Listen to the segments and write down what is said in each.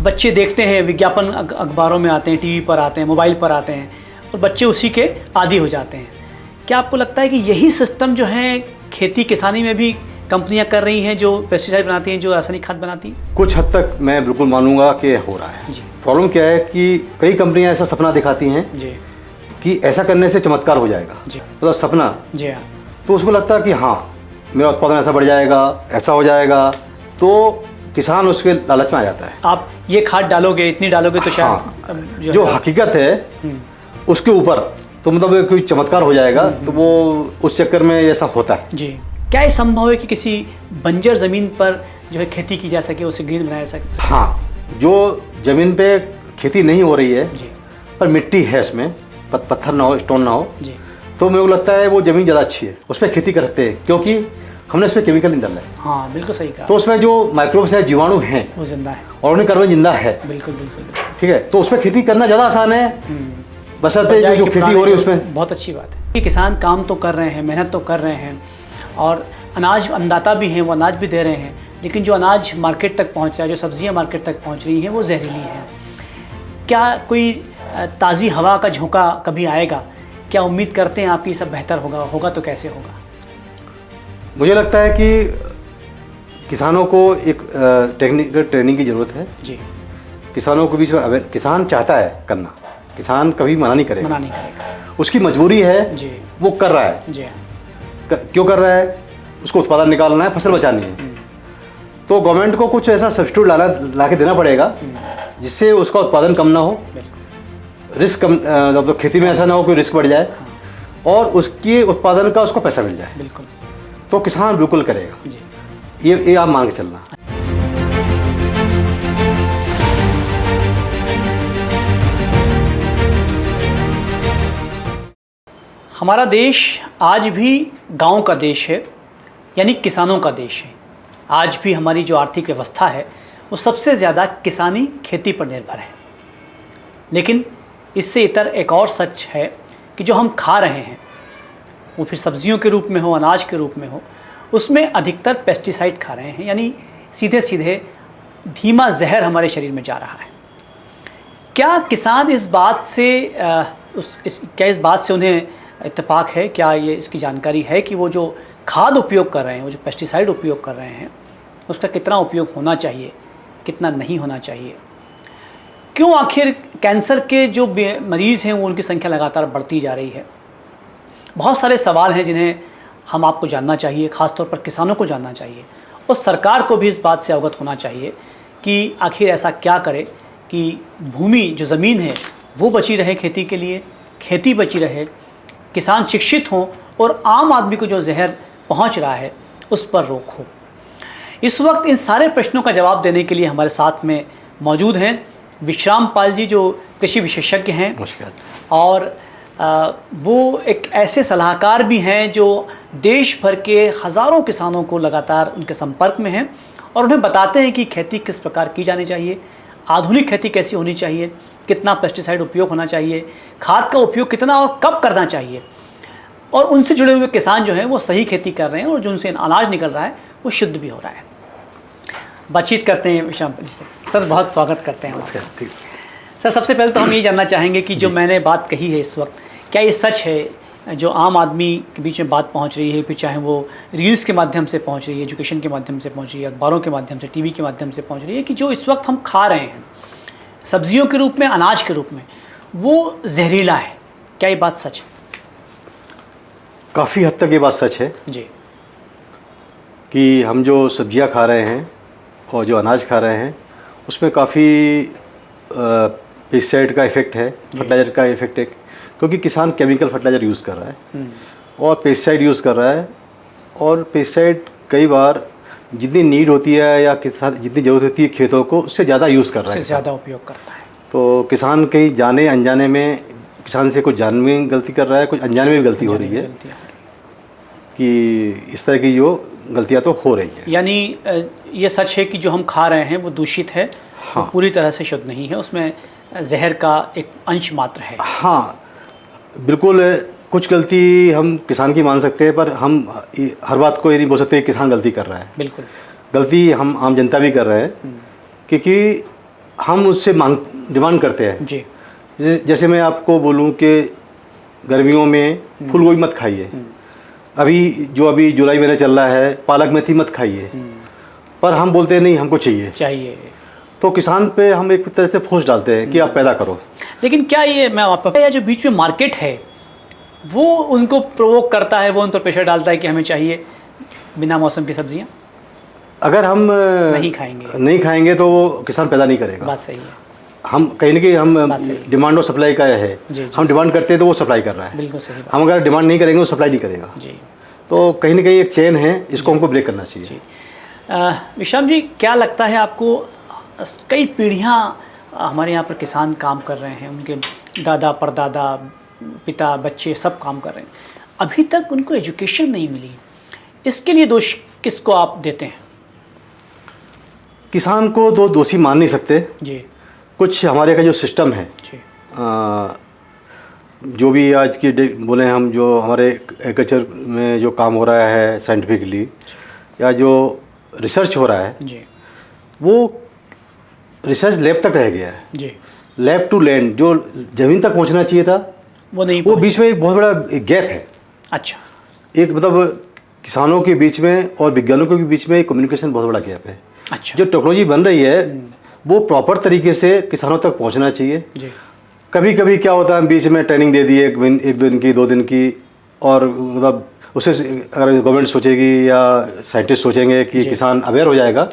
बच्चे देखते हैं विज्ञापन अखबारों में आते हैं, टीवी पर आते हैं, मोबाइल पर आते हैं और बच्चे उसी के आदी हो जाते हैं। क्या आपको लगता है कि यही सिस्टम जो है खेती किसानी में भी कंपनियां कर रही हैं, जो पेस्टिसाइड बनाती हैं, जो रासायनिक खाद बनाती हैं? कुछ हद तक मैं बिल्कुल मानूंगा कि हो रहा है। प्रॉब्लम क्या है कि कई कंपनियां ऐसा सपना दिखाती हैं जी कि ऐसा करने से चमत्कार हो जाएगा, जी, तो सपना जी हाँ, तो उसको लगता है कि हाँ मेरा उत्पादन ऐसा बढ़ जाएगा, ऐसा हो जाएगा, तो किसान उसके लालच में आ जाता है। आप ये खाद डालोगे, इतनी डालोगे तो शायद हाँ, जो हकीकत है उसके ऊपर तो मतलब कोई चमत्कार हो जाएगा, तो वो उस चक्कर में ऐसा होता है। जी, क्या ये संभव है कि किसी बंजर ज़मीन पर जो है खेती की जा सके, उसे ग्रीन बनाया जा सके? हाँ, जो ज़मीन पे खेती नहीं हो रही है जी पर मिट्टी है, उसमें पत्थर ना हो, स्टोन ना हो, जी, तो मेरे को लगता है वो ज़मीन ज़्यादा अच्छी है, उस पर खेती कर सकते हैं, क्योंकि हमने इसमें केमिकल नहीं डाला है। हाँ बिल्कुल सही कहा। तो उसमें जो माइक्रोब्स है, जीवाणु हैं, वो जिंदा है। ऑर्गेनिक कार्बन जिंदा है। बिल्कुल बिल्कुल बिल्कुल। ठीक है, तो उसमें खेती करना ज़्यादा आसान है, बशर्ते जो खेती हो रही है उसमें। बहुत अच्छी बात है कि किसान काम तो कर रहे हैं, मेहनत तो कर रहे हैं और अनाज अन्नदाता भी हैं, वो अनाज भी दे रहे हैं, लेकिन जो अनाज मार्केट तक पहुंच रहा है, जो सब्जियां मार्केट तक पहुंच रही हैं, वो जहरीली हैं। क्या कोई ताज़ी हवा का झोंका कभी आएगा? क्या उम्मीद करते हैं आपकी सब बेहतर होगा? होगा तो कैसे होगा? मुझे लगता है कि किसानों को एक टेक्निकल ट्रेनिंग की ज़रूरत है जी। किसानों को बीच में किसान चाहता है करना, किसान कभी मना नहीं करेगा, उसकी मजबूरी है जी, वो कर रहा है जी। क्यों कर रहा है? उसको उत्पादन निकालना है, फसल बचानी है, तो गवर्नमेंट को कुछ ऐसा सब्स्टिट्यूट ला के देना पड़ेगा जिससे उसका उत्पादन कम ना हो, रिस्क कम, मतलब खेती में ऐसा ना हो कोई रिस्क बढ़ जाए और उसके उत्पादन का उसको पैसा मिल जाए। बिल्कुल, तो किसान बिल्कुल करेगा जी। ये आप मान के चलना। हमारा देश आज भी गांव का देश है, यानी किसानों का देश है। आज भी हमारी जो आर्थिक व्यवस्था है वो सबसे ज़्यादा किसानी खेती पर निर्भर है। लेकिन इससे इतर एक और सच है कि जो हम खा रहे हैं, वो फिर सब्जियों के रूप में हो, अनाज के रूप में हो, उसमें अधिकतर पेस्टिसाइड खा रहे हैं, यानी सीधे सीधे धीमा जहर हमारे शरीर में जा रहा है। क्या किसान इस बात से क्या इस बात से उन्हें इत्तेफाक है, क्या ये इसकी जानकारी है कि वो जो खाद उपयोग कर रहे हैं, वो जो पेस्टिसाइड उपयोग कर रहे हैं, उसका कितना उपयोग होना चाहिए, कितना नहीं होना चाहिए? क्यों आखिर कैंसर के जो मरीज़ हैं वो उनकी संख्या लगातार बढ़ती जा रही है? बहुत सारे सवाल हैं जिन्हें हम आपको जानना चाहिए, ख़ासतौर पर किसानों को जानना चाहिए और सरकार को भी इस बात से अवगत होना चाहिए कि आखिर ऐसा क्या करे कि भूमि जो ज़मीन है वो बची रहे खेती के लिए, खेती बची रहे, किसान शिक्षित हों और आम आदमी को जो जहर पहुंच रहा है उस पर रोक हो। इस वक्त इन सारे प्रश्नों का जवाब देने के लिए हमारे साथ में मौजूद हैं विश्राम पाल जी, जो कृषि विशेषज्ञ हैं और वो एक ऐसे सलाहकार भी हैं जो देश भर के हज़ारों किसानों को लगातार उनके संपर्क में हैं और उन्हें बताते हैं कि खेती किस प्रकार की जानी चाहिए, आधुनिक खेती कैसी होनी चाहिए, कितना पेस्टिसाइड उपयोग होना चाहिए, खाद का उपयोग कितना और कब करना चाहिए, और उनसे जुड़े हुए किसान जो हैं वो सही खेती कर रहे हैं और जो उनसे अनाज निकल रहा है वो शुद्ध भी हो रहा है। बातचीत करते हैं विश्राम पाल जी से। सर बहुत स्वागत करते हैं। सर सबसे पहले तो हम ये जानना चाहेंगे कि जो मैंने बात कही है इस वक्त, क्या ये सच है जो आम आदमी के बीच में बात पहुंच रही है, फिर चाहे वो रील्स के माध्यम से पहुंच रही है, एजुकेशन के माध्यम से पहुंच रही है, अखबारों के माध्यम से, टीवी के माध्यम से पहुंच रही है, कि जो इस वक्त हम खा रहे हैं सब्जियों के रूप में, अनाज के रूप में, वो जहरीला है? क्या ये बात सच है? काफ़ी हद तक ये बात सच है जी, कि हम जो सब्जियां खा रहे हैं और जो अनाज खा रहे हैं उसमें काफ़ी पेस्टिसाइड का इफ़ेक्ट है, फर्टिलाइज़र का इफ़ेक्ट है, क्योंकि किसान केमिकल फर्टिलाइज़र यूज़ कर रहा है और पेस्टिसाइड यूज़ कर रहा है, और पेस्टिसाइड कई बार जितनी नीड होती है या किसान जितनी ज़रूरत होती है खेतों को, उससे ज़्यादा यूज़ कर रहा है, ज़्यादा उपयोग करता है। तो किसान कहीं जाने अनजाने में, किसान से कुछ जानने में गलती कर रहा है, कुछ अनजाने में भी गलती हो रही है, कि इस तरह की जो गलतियाँ तो हो रही है। यानी ये सच है कि जो हम खा रहे हैं वो दूषित है, हाँ, वो पूरी तरह से शुद्ध नहीं है, उसमें जहर का एक अंश मात्र है। हाँ बिल्कुल, कुछ गलती हम किसान की मान सकते हैं, पर हम हर बात को ये नहीं बोल सकते कि किसान गलती कर रहा है। बिल्कुल, गलती हम आम जनता भी कर रहे हैं, क्योंकि हम उससे डिमांड करते हैं। जी। जैसे मैं आपको बोलूं कि गर्मियों में फूल गोभी मत खाइए, अभी जुलाई महीना चल रहा है, पालक मेथी मत खाइए, पर हम बोलते हैं नहीं हमको चाहिए। तो किसान पे हम एक तरह से फोर्स डालते हैं कि आप पैदा करो। लेकिन क्या ये मैं आपका जो बीच में मार्केट है वो उनको प्रोवोक करता है, वो उन पर प्रेशर डालता है कि हमें चाहिए बिना मौसम की सब्जियां? अगर हम नहीं खाएंगे तो वो किसान पैदा नहीं करेगा। बात सही है। हम कहीं ना कहीं हम डिमांड और सप्लाई का है। हम डिमांड करते हैं तो वो सप्लाई कर रहा है। बिल्कुल सही बात। हम अगर डिमांड नहीं करेंगे वो सप्लाई नहीं करेगा। जी। तो कहीं ना कहीं एक चेन है, इसको हमको ब्रेक करना चाहिए। विश्राम जी, क्या लगता है आपको, कई पीढ़ियाँ हमारे यहाँ पर किसान काम कर रहे हैं, उनके दादा परदादा पिता बच्चे सब काम कर रहे हैं, अभी तक उनको एजुकेशन नहीं मिली, इसके लिए दोष किसको आप देते हैं? किसान को तो दोषी मान नहीं सकते जी। कुछ हमारे का जो सिस्टम है जी। जो भी आज की बोले हम, जो हमारे एग्रीकल्चर में जो काम हो रहा है साइंटिफिकली, या जो रिसर्च हो रहा है जी, वो रिसर्च लैब तक रह गया है। जी। लैब टू लैंड, जो ज़मीन तक पहुंचना चाहिए था वो नहीं, वो बीच में एक बहुत बड़ा गैप है। अच्छा। एक मतलब किसानों के बीच में और वैज्ञानिकों के बीच में एक कम्युनिकेशन बहुत बड़ा गैप है। अच्छा। जो टेक्नोलॉजी बन रही है वो प्रॉपर तरीके से किसानों तक पहुंचना चाहिए। जी। कभी कभी क्या होता है, बीच में ट्रेनिंग दे दी एक दिन की 2 दिन की, और मतलब उससे अगर गवर्नमेंट सोचेगी या साइंटिस्ट सोचेंगे कि किसान अवेयर हो जाएगा,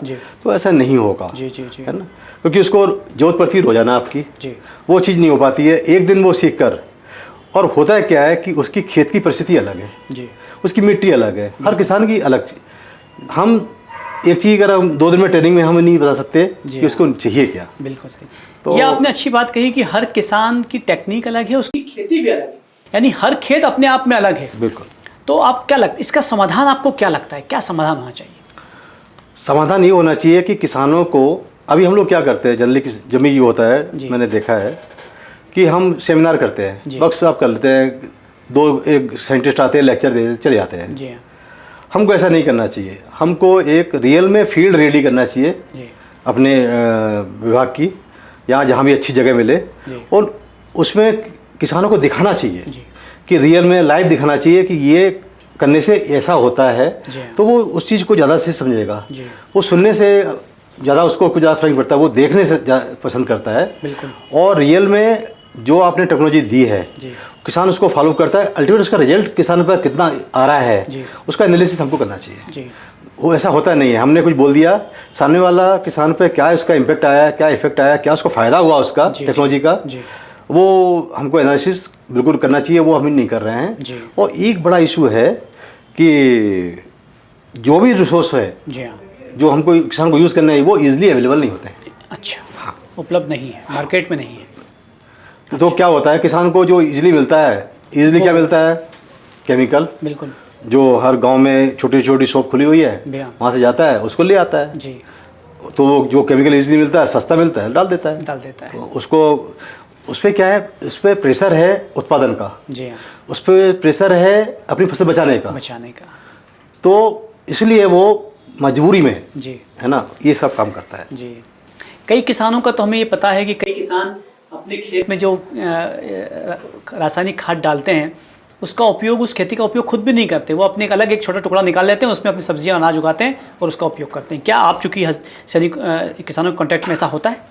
तो ऐसा नहीं होगा। जी जी जी। है ना, क्योंकि उसको जरूरत पड़ती है रोजाना आपकी। जी। वो चीज़ नहीं हो पाती है एक दिन वो सीख कर। और होता है क्या है कि उसकी खेत की परिस्थिति अलग है। जी। उसकी मिट्टी अलग है, हर किसान की अलग चीज। हम एक चीज़ अगर हम 2 दिन में ट्रेनिंग में हम नहीं बता सकते कि उसको चाहिए क्या। बिल्कुल सही। तो ये आपने अच्छी बात कही कि हर किसान की टेक्निक अलग है, उसकी खेती भी अलग है, यानी हर खेत अपने आप में अलग है। बिल्कुल। तो आप क्या लगता है, इसका समाधान आपको क्या लगता है, क्या समाधान होना चाहिए? समाधान ये होना चाहिए कि किसानों को, अभी हम लोग क्या करते हैं जनरली, जब ये होता है मैंने देखा है कि हम सेमिनार करते हैं, वक्त साफ कर लेते हैं, 1 साइंटिस्ट आते हैं, लेक्चर देते चले जाते हैं। जी हाँ। हमको ऐसा नहीं करना चाहिए। हमको एक रियल में फील्ड रेडी करना चाहिए अपने विभाग की, या जहाँ भी अच्छी जगह मिले, और उसमें किसानों को दिखाना चाहिए कि रियल में लाइव दिखाना चाहिए कि ये करने से ऐसा होता है। तो वो उस चीज़ को ज़्यादा से समझेगा। वो सुनने से ज़्यादा उसको कुछ ज़्यादा फर्क नहीं पड़ता, वो देखने से पसंद करता है। बिल्कुल। और रियल में जो आपने टेक्नोलॉजी दी है किसान उसको फॉलो करता है, अल्टीमेट उसका रिजल्ट किसान पर कितना आ रहा है उसका एनालिसिस हमको करना चाहिए। वो ऐसा होता नहीं है हमने कुछ बोल दिया, सामने वाला किसान पे क्या उसका इम्पैक्ट आया, क्या इफेक्ट आया, क्या उसको फ़ायदा हुआ उसका टेक्नोलॉजी का, वो हमको एनालिसिस बिल्कुल करना चाहिए। वो हम नहीं कर रहे हैं। और एक बड़ा इशू है कि जो भी रिसोर्स है जो हमको किसान को यूज़ करना है वो ईजिली अवेलेबल नहीं होते हैं। अच्छा। हाँ, उपलब्ध नहीं है, मार्केट में नहीं है। तो क्या होता है, किसान को जो इजीली मिलता है, इजीली क्या मिलता है, केमिकल। बिल्कुल। जो हर गांव में छोटी छोटी शॉप खुली हुई है, वहाँ से जाता है, उसको ले आता है जी। तो जो केमिकल इजीली मिलता है, सस्ता मिलता है, डाल देता है। तो उसको, उस पर क्या है, उस पर प्रेशर है उत्पादन का जी, उस पर प्रेशर है अपनी फसल बचाने का। तो इसलिए वो मजबूरी में जी, है ना, ये सब काम करता है जी। कई किसानों का तो हमें ये पता है कि कई किसान अपने खेत में जो रासायनिक खाद डालते हैं उसका उपयोग, उस खेती का उपयोग खुद भी नहीं करते। वो अपने एक छोटा टुकड़ा निकाल लेते हैं, उसमें अपनी सब्जियां अनाज उगाते हैं और उसका उपयोग करते हैं। क्या आप चूँकि सैनिक किसानों के कॉन्टैक्ट में ऐसा होता है?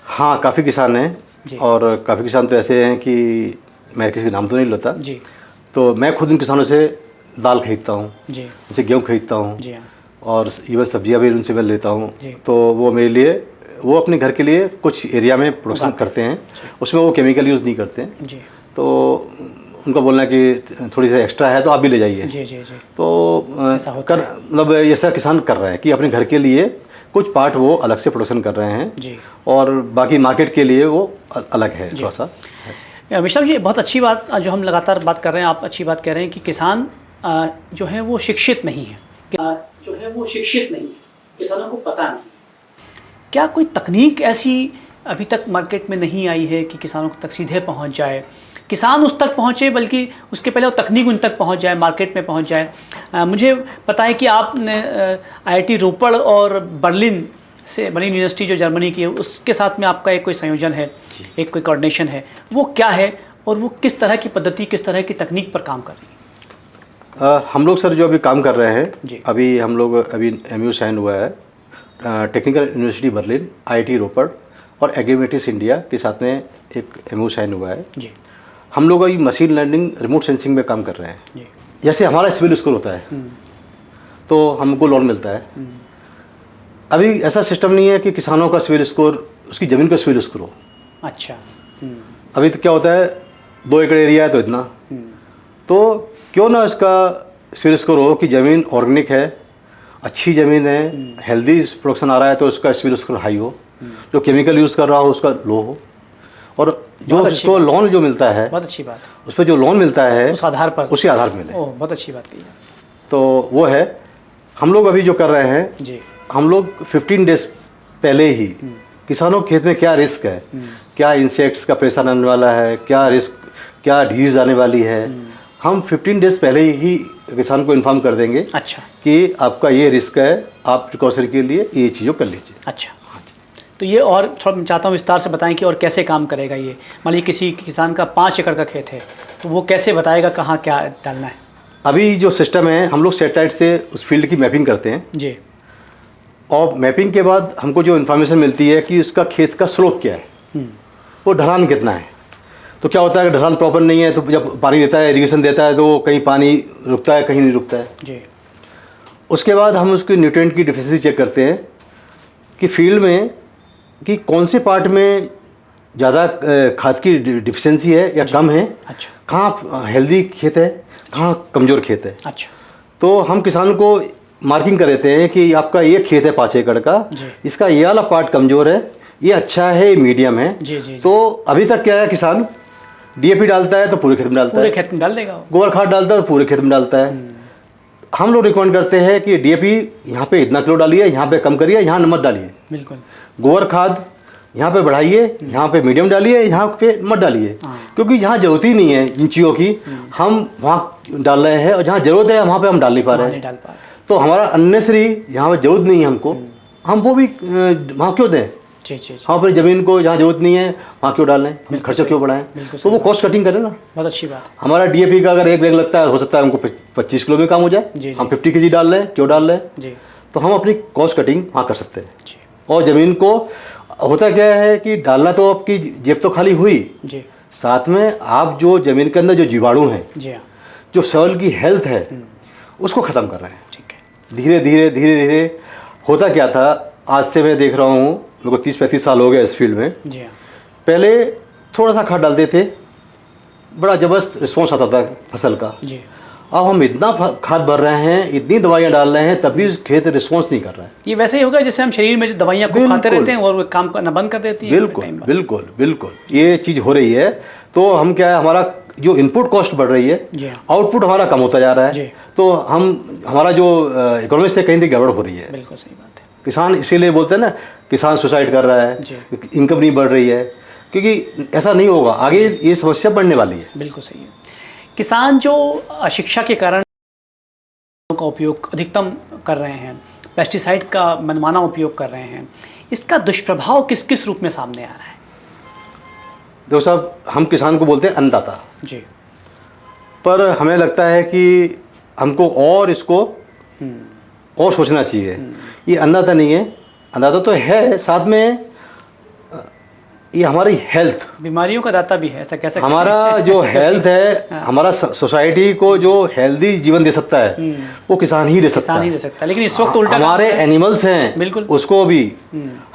हाँ, काफ़ी किसान हैं, और काफ़ी किसान तो ऐसे हैं कि मैं किसी नाम तो नहीं लेता जी। तो मैं खुद उन किसानों से दाल खरीदता हूँ जी, उनसे गेहूँ खरीदता हूँ जी, और इवन सब्जियाँ भी उनसे मैं लेता हूँ। तो वो मेरे लिए, वो अपने घर के लिए कुछ एरिया में प्रोडक्शन करते हैं, उसमें वो केमिकल यूज़ नहीं करते हैं जी। तो उनका बोलना है कि थोड़ी सी एक्स्ट्रा है तो आप भी ले जाइए जी, जी, जी। तो मतलब ऐसा किसान कर रहे हैं कि अपने घर के लिए कुछ पार्ट वो अलग से प्रोडक्शन कर रहे हैं जी, और बाकी मार्केट के लिए वो अलग है थोड़ा सा। विश्राम जी, बहुत अच्छी बात जो हम लगातार बात कर रहे हैं, आप अच्छी बात कह रहे हैं कि किसान जो है वो शिक्षित नहीं है, किसानों को पता नहीं। क्या कोई तकनीक ऐसी अभी तक मार्केट में नहीं आई है कि किसानों तक सीधे पहुंच जाए, किसान उस तक पहुंचे, बल्कि उसके पहले वो तकनीक उन तक पहुंच जाए, मार्केट में पहुंच जाए? मुझे पता है कि आपने IIT रोपड़ और बर्लिन से बर्लिन यूनिवर्सिटी जो जर्मनी की है, उसके साथ में आपका एक कोई संयोजन है, एक कोई कोऑर्डिनेशन है, वो क्या है और वो किस तरह की पद्धति, किस तरह की तकनीक पर काम कर रही है? हम लोग सर जो अभी काम कर रहे हैं, जी। हम लोग अभी MOU साइन हुआ है टेक्निकल यूनिवर्सिटी बर्लिन, IIT रोपड़ और एग्रीमेटिस इंडिया के साथ में एक MOU साइन हुआ है जी। हम लोग अभी मशीन लर्निंग रिमोट सेंसिंग में काम कर रहे हैं। जी। जैसे हमारा सिविल स्कोर होता है तो हमको लोन मिलता है। अभी ऐसा सिस्टम नहीं है कि किसानों का सिविल स्कोर उसकी ज़मीन का सिविल स्कोर हो। अच्छा। अभी तो क्या होता है 2 एकड़ एरिया है तो इतना, तो क्यों ना इसका सिविल स्कोर हो कि ज़मीन ऑर्गेनिक है, अच्छी ज़मीन है, हेल्दी प्रोडक्शन आ रहा है तो उसका सिविल स्कोर हाई हो, जो केमिकल यूज़ कर रहा हो उसका लो हो, और जो इसको लोन जो मिलता है, बहुत अच्छी बात, उस पर जो लोन मिलता है उस आधार पर, उसी आधार पर मिले। ओह, बहुत अच्छी बात कही है। तो वो है हम लोग अभी जो कर रहे हैं जी। हम लोग 15 डेज पहले ही किसानों के खेत में क्या रिस्क है, क्या इंसेक्ट्स का प्रेशर आने वाला है, क्या रिस्क, क्या डिजीज आने वाली है, हम 15 डेज पहले ही किसान को इन्फॉर्म कर देंगे। अच्छा। कि आपका ये रिस्क है, आप प्रिकॉशन के लिए ये चीज़ों कर लीजिए। अच्छा, तो ये और थोड़ा मैं चाहता हूँ विस्तार से बताएं कि और कैसे काम करेगा ये। मान लीजिए किसी किसान का 5 एकड़ का खेत है तो वो कैसे बताएगा कहाँ क्या डालना है? अभी जो सिस्टम है हम लोग सैटेलाइट से उस फील्ड की मैपिंग करते हैं जी। और मैपिंग के बाद हमको जो इन्फॉर्मेशन मिलती है कि उसका खेत का स्लोप क्या है, वो ढलान कितना है। तो क्या होता है कि ढलान प्रॉपर नहीं है तो जब पानी देता है, इरीगेशन देता है, तो कहीं पानी रुकता है, कहीं नहीं रुकता है। जी। उसके बाद हम उसकी न्यूट्रिएंट की डिफिशिएंसी चेक करते हैं कि फील्ड में कि कौन से पार्ट में ज़्यादा खाद की डिफिशिएंसी है या कम है। अच्छा। कहाँ हेल्दी खेत है, कहाँ कमज़ोर खेत है। अच्छा। तो हम किसान को मार्किंग कर देते हैं कि आपका ये खेत है 5 एकड़ का, इसका ये वाला पार्ट कमज़ोर है, ये अच्छा है, मीडियम है। जी, जी, जी। तो अभी तक क्या है, किसान DAP डालता है तो पूरे खेत में डालता है, पूरे खेत में डाल देगा वो। गोबर खाद डालता है तो पूरे खेत में डालता है। हम लोग रिकमेंड करते हैं कि DAP यहाँ पे इतना किलो डालिए, यहाँ पे कम करिए, यहाँ नमक डालिए। बिल्कुल। गोबर खाद यहाँ पे बढ़ाइए, यहाँ पे मीडियम डालिए, यहाँ पे मत डालिए, क्योंकि यहाँ जरूरत ही नहीं है इन चीज़ों की, हम वहाँ डाल रहे हैं और जहाँ ज़रूरत है वहाँ पे हम डाल नहीं पा रहे हैं। तो हमारा अननेसरी यहाँ पर जरूरत नहीं है हमको, हम वो भी वहाँ क्यों दें। जी, जी, जी। हाँ, पर ज़मीन को जहाँ जरूरत नहीं है वहाँ क्यों डाल लें, खर्चा क्यों बढ़ाएं। तो वो कॉस्ट कटिंग करें ना। बहुत अच्छी बात। हमारा DAP का अगर एक बैग लगता है, हो सकता है हमको 25 किलो में काम हो जाए, हम 50 kg डाल रहे हैं, क्यों डाल रहे हैं। जी। तो हम अपनी कॉस्ट कटिंग वहाँ कर सकते हैं। जी। और ज़मीन को होता क्या है कि डालना तो आपकी जेब तो खाली हुई, जी। साथ में आप जो ज़मीन के अंदर जो जीवाणु हैं, जी हाँ, जो सॉइल की हेल्थ है, उसको ख़त्म कर रहे हैं। ठीक है। धीरे धीरे धीरे धीरे होता क्या था, आज से मैं देख रहा हूँ, मेरे को 30-35 साल हो गए इस फील्ड में। जी हाँ। पहले थोड़ा सा खाद डालते थे, बड़ा ज़बरदस्त रिस्पॉन्स आता था फसल का। जी। अब हम इतना खाद भर रहे हैं, इतनी दवाइयाँ डाल रहे हैं, तब भी खेत रिस्पॉन्स नहीं कर रहा है। ये वैसे ही होगा जैसे हम शरीर में जो दवाइयाँ खूब खाते रहते हैं और वो काम करना बंद कर देती है। बिल्कुल बिल्कुल बिल्कुल, ये चीज़ हो रही है। तो हम क्या है, हमारा जो इनपुट कॉस्ट बढ़ रही है, आउटपुट हमारा कम होता जा रहा है। तो हमारा जो इकोनॉमी से कहीं गड़बड़ हो रही है। बिल्कुल सही बात है। किसान इसीलिए बोलते हैं ना, किसान सुसाइड कर रहा है, इनकम नहीं बढ़ रही है, क्योंकि ऐसा नहीं होगा, आगे ये समस्या बढ़ने वाली है। बिल्कुल सही है। किसान जो अशिक्षा के कारण का उपयोग अधिकतम कर रहे हैं, पेस्टिसाइड का मनमाना उपयोग कर रहे हैं, इसका दुष्प्रभाव किस किस रूप में सामने आ रहा है? देखो साहब, हम किसान को बोलते हैं अन्नदाता जी, पर हमें लगता है कि हमको और इसको और सोचना चाहिए। ये अन्नदाता नहीं है, अन्नदाता तो है, साथ में ये हमारी हेल्थ, बीमारियों का दाता भी है, ऐसा कह सकते हैं। हमारा जो हेल्थ है, हमारा सोसाइटी को जो हेल्दी जीवन दे सकता है वो किसान ही दे सकता है। लेकिन इस वक्त उल्टा हमारे एनिमल्स हैं, बिल्कुल, उसको भी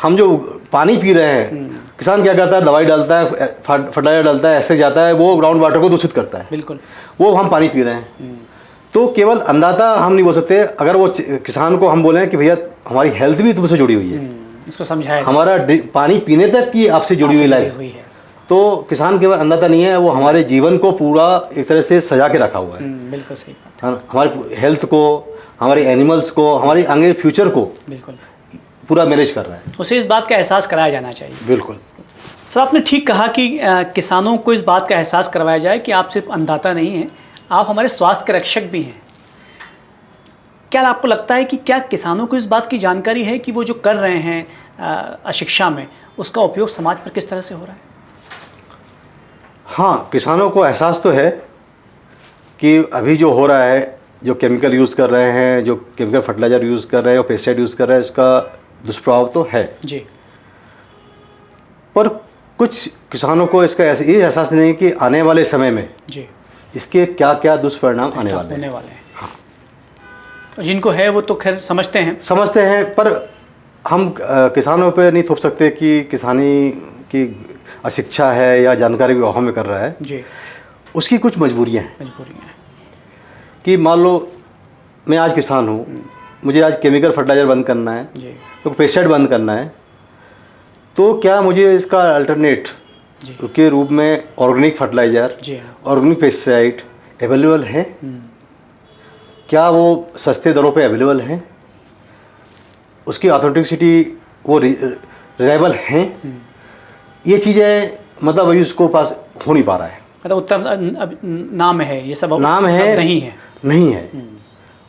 हम जो पानी पी रहे हैं, किसान क्या करता है, दवाई डालता है, फर्टिलाइजर डालता है, ऐसे जाता है, वो ग्राउंड वाटर को दूषित करता है। बिल्कुल, वो हम पानी पी रहे हैं। तो केवल अन्नदाता हम नहीं बोल सकते, अगर वो किसान को हम बोलें कि भैया हमारी हेल्थ भी तुमसे जुड़ी हुई है, इसको समझाया, हमारा पानी पीने तक की आपसे जुड़ी हुई लाइफ है, तो किसान केवल अन्नदाता नहीं है, वो हमारे जीवन को पूरा एक तरह से सजा के रखा हुआ है। बिल्कुल सही बात है। हमारी हेल्थ को, हमारे एनिमल्स को, हमारे आगे फ्यूचर को बिल्कुल पूरा मैनेज कर रहा है। उसे इस बात का एहसास कराया जाना चाहिए। बिल्कुल सर, आपने ठीक कहा कि किसानों को इस बात का एहसास करवाया जाए कि आप सिर्फ अन्नदाता नहीं हैं, आप हमारे स्वास्थ्य के रक्षक भी हैं। क्या आपको लगता है कि क्या किसानों को इस बात की जानकारी है कि वो जो कर रहे हैं, अशिक्षा में, उसका उपयोग समाज पर किस तरह से हो रहा है? हाँ, किसानों को एहसास तो है कि अभी जो हो रहा है, जो केमिकल यूज़ कर रहे हैं, जो केमिकल फर्टिलाइज़र यूज़ कर रहे हैं और पेस्टिसाइड यूज़ कर रहे हैं, इसका दुष्प्रभाव तो है जी। पर कुछ किसानों को इसका ये एहसास नहीं है कि आने वाले समय में जी इसके क्या क्या दुष्परिणाम आने वाले हैं। हाँ। जिनको है वो तो खैर समझते हैं, पर हम किसानों पे नहीं थोप सकते कि किसानी की अशिक्षा है या जानकारी के अभाव में कर रहा है जी। उसकी कुछ मजबूरियां हैं कि मान लो मैं आज किसान हूँ, मुझे आज केमिकल फर्टिलाइज़र बंद करना है, तो पेस्टिसाइड बंद करना है, तो क्या मुझे इसका अल्टरनेट के रूप में organic fertiliser, organic pesticide available है? क्या वो सस्ते दरों पे अवेलेबल हैं? उसकी ऑथेंटिसिटी वो रिलायबल हैं? ये चीज़ें मतलब अभी उसको पास हो नहीं पा रहा है। मतलब उत्तर नाम है, ये सब नाम है, नहीं है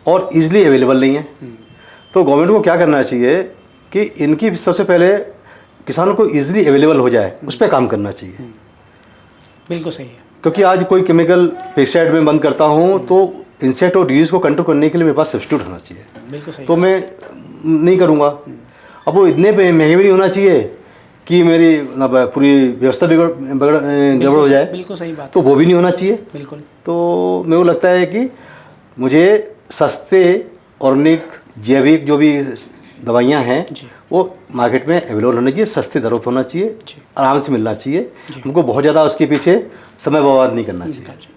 और इजीली अवेलेबल नहीं है। तो गवर्नमेंट को क्या करना चाहिए कि इनकी सबसे पहले किसानों को इजीली अवेलेबल हो जाए, उस पर काम करना चाहिए। बिल्कुल सही है, क्योंकि आज कोई केमिकल पेस्टिसाइड में बंद करता हूँ तो इंसेक्ट और डिजीज को कंट्रोल करने के लिए मेरे पास सब्स्टिट्यूट होना चाहिए। बिल्कुल सही। तो मैं नहीं करूँगा। अब वो इतने महंगे भी नहीं होना चाहिए कि मेरी पूरी व्यवस्था गड़बड़ हो जाए। बिल्कुल सही बात। तो वो भी नहीं होना चाहिए। बिल्कुल। तो मेरे को लगता है कि मुझे सस्ते ऑर्गेनिक जैविक जो भी दवाइयाँ हैं वो मार्केट में अवेलेबल होना चाहिए, सस्ते दरों पर होना चाहिए, आराम से मिलना चाहिए। हमको बहुत ज़्यादा उसके पीछे समय बर्बाद नहीं करना चाहिए।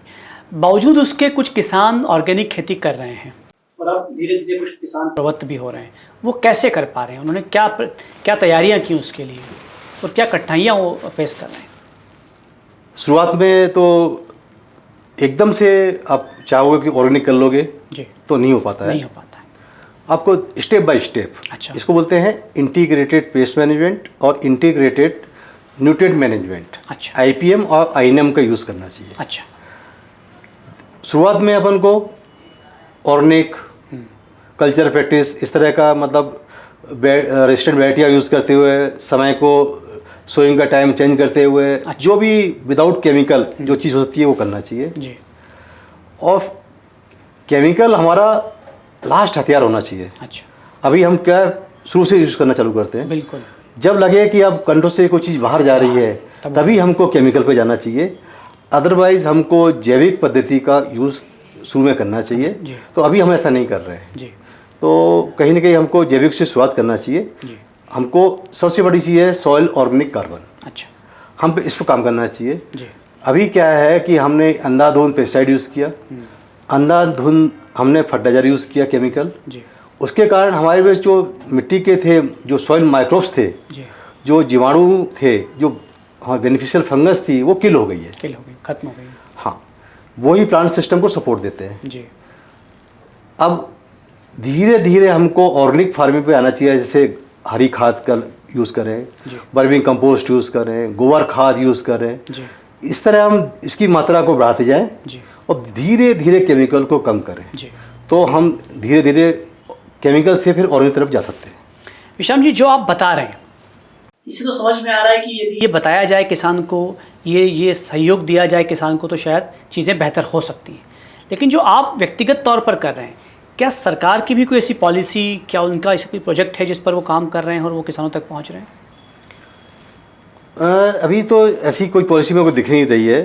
बावजूद उसके कुछ किसान ऑर्गेनिक खेती कर रहे हैं और अब धीरे धीरे कुछ किसान प्रवृत्त भी हो रहे हैं, वो कैसे कर पा रहे हैं? उन्होंने क्या तैयारियां की उसके लिए और क्या कठिनाइयां वो फेस कर रहे हैं? शुरुआत में तो एकदम से आप चाहोगे कि ऑर्गेनिक कर लोगे तो नहीं हो पाता है। नहीं हो पाता है। आपको स्टेप बाय स्टेप, इसको बोलते हैं इंटीग्रेटेड पेस्ट मैनेजमेंट और इंटीग्रेटेड न्यूट्रिएंट मैनेजमेंट, IPM और INM का यूज़ करना चाहिए। शुरुआत में अपन को ऑर्गेनिक कल्चर प्रैक्टिस इस तरह का मतलब रेजिस्टेंट वैरायटियाँ यूज़ करते हुए, समय को सोइंग का टाइम चेंज करते हुए, जो भी विदाउट केमिकल जो चीज़ होती है वो करना चाहिए। और केमिकल हमारा लास्ट हथियार होना चाहिए। अभी हम क्या शुरू से यूज़ करना चालू करते हैं। बिल्कुल। जब लगे कि अब कंट्रोल से कोई चीज़ बाहर जा रही है तभी हमको केमिकल पे जाना चाहिए। अदरवाइज हमको जैविक पद्धति का यूज़ शुरू में करना चाहिए। तो अभी हम ऐसा नहीं कर रहे हैं। तो कहीं ना कहीं हमको जैविक से शुरुआत करना चाहिए। हमको सबसे बड़ी चीज़ है सॉइल ऑर्गेनिक कार्बन। हम पे इस पर काम करना चाहिए। अभी क्या है कि हमने अंधाधुंध पेस्टिसाइड यूज़ किया, अंधाधुंध हमने फर्टिलाइजर यूज़ किया केमिकल। उसके कारण हमारे पास जो मिट्टी के थे, जो सॉइल माइक्रोब्स थे, जो जीवाणु थे, जो हाँ बेनिफिशियल फंगस थी, वो किल हो गई है, खत्म हो गई। हाँ, वही प्लांट सिस्टम को सपोर्ट देते हैं। अब धीरे धीरे हमको ऑर्गेनिक फार्मिंग पे आना चाहिए। जैसे हरी खाद का यूज़ करें, वर्मी कंपोस्ट यूज़ करें, गोबर खाद यूज़ करें। इस तरह हम इसकी मात्रा को बढ़ाते जाएं और धीरे धीरे केमिकल को कम करें। तो हम धीरे धीरे केमिकल से फिर ऑर्गेनिक तरफ जा सकते हैं। विशाम जी, जो आप बता रहे हैं इससे तो समझ में आ रहा है कि यदि ये बताया जाए किसान को, ये सहयोग दिया जाए किसान को, तो शायद चीज़ें बेहतर हो सकती हैं। लेकिन जो आप व्यक्तिगत तौर पर कर रहे हैं, क्या सरकार की भी कोई ऐसी पॉलिसी, क्या उनका ऐसा कोई प्रोजेक्ट है जिस पर वो काम कर रहे हैं और वो किसानों तक पहुंच रहे हैं? अभी तो ऐसी कोई पॉलिसी मेरे को दिख नहीं रही है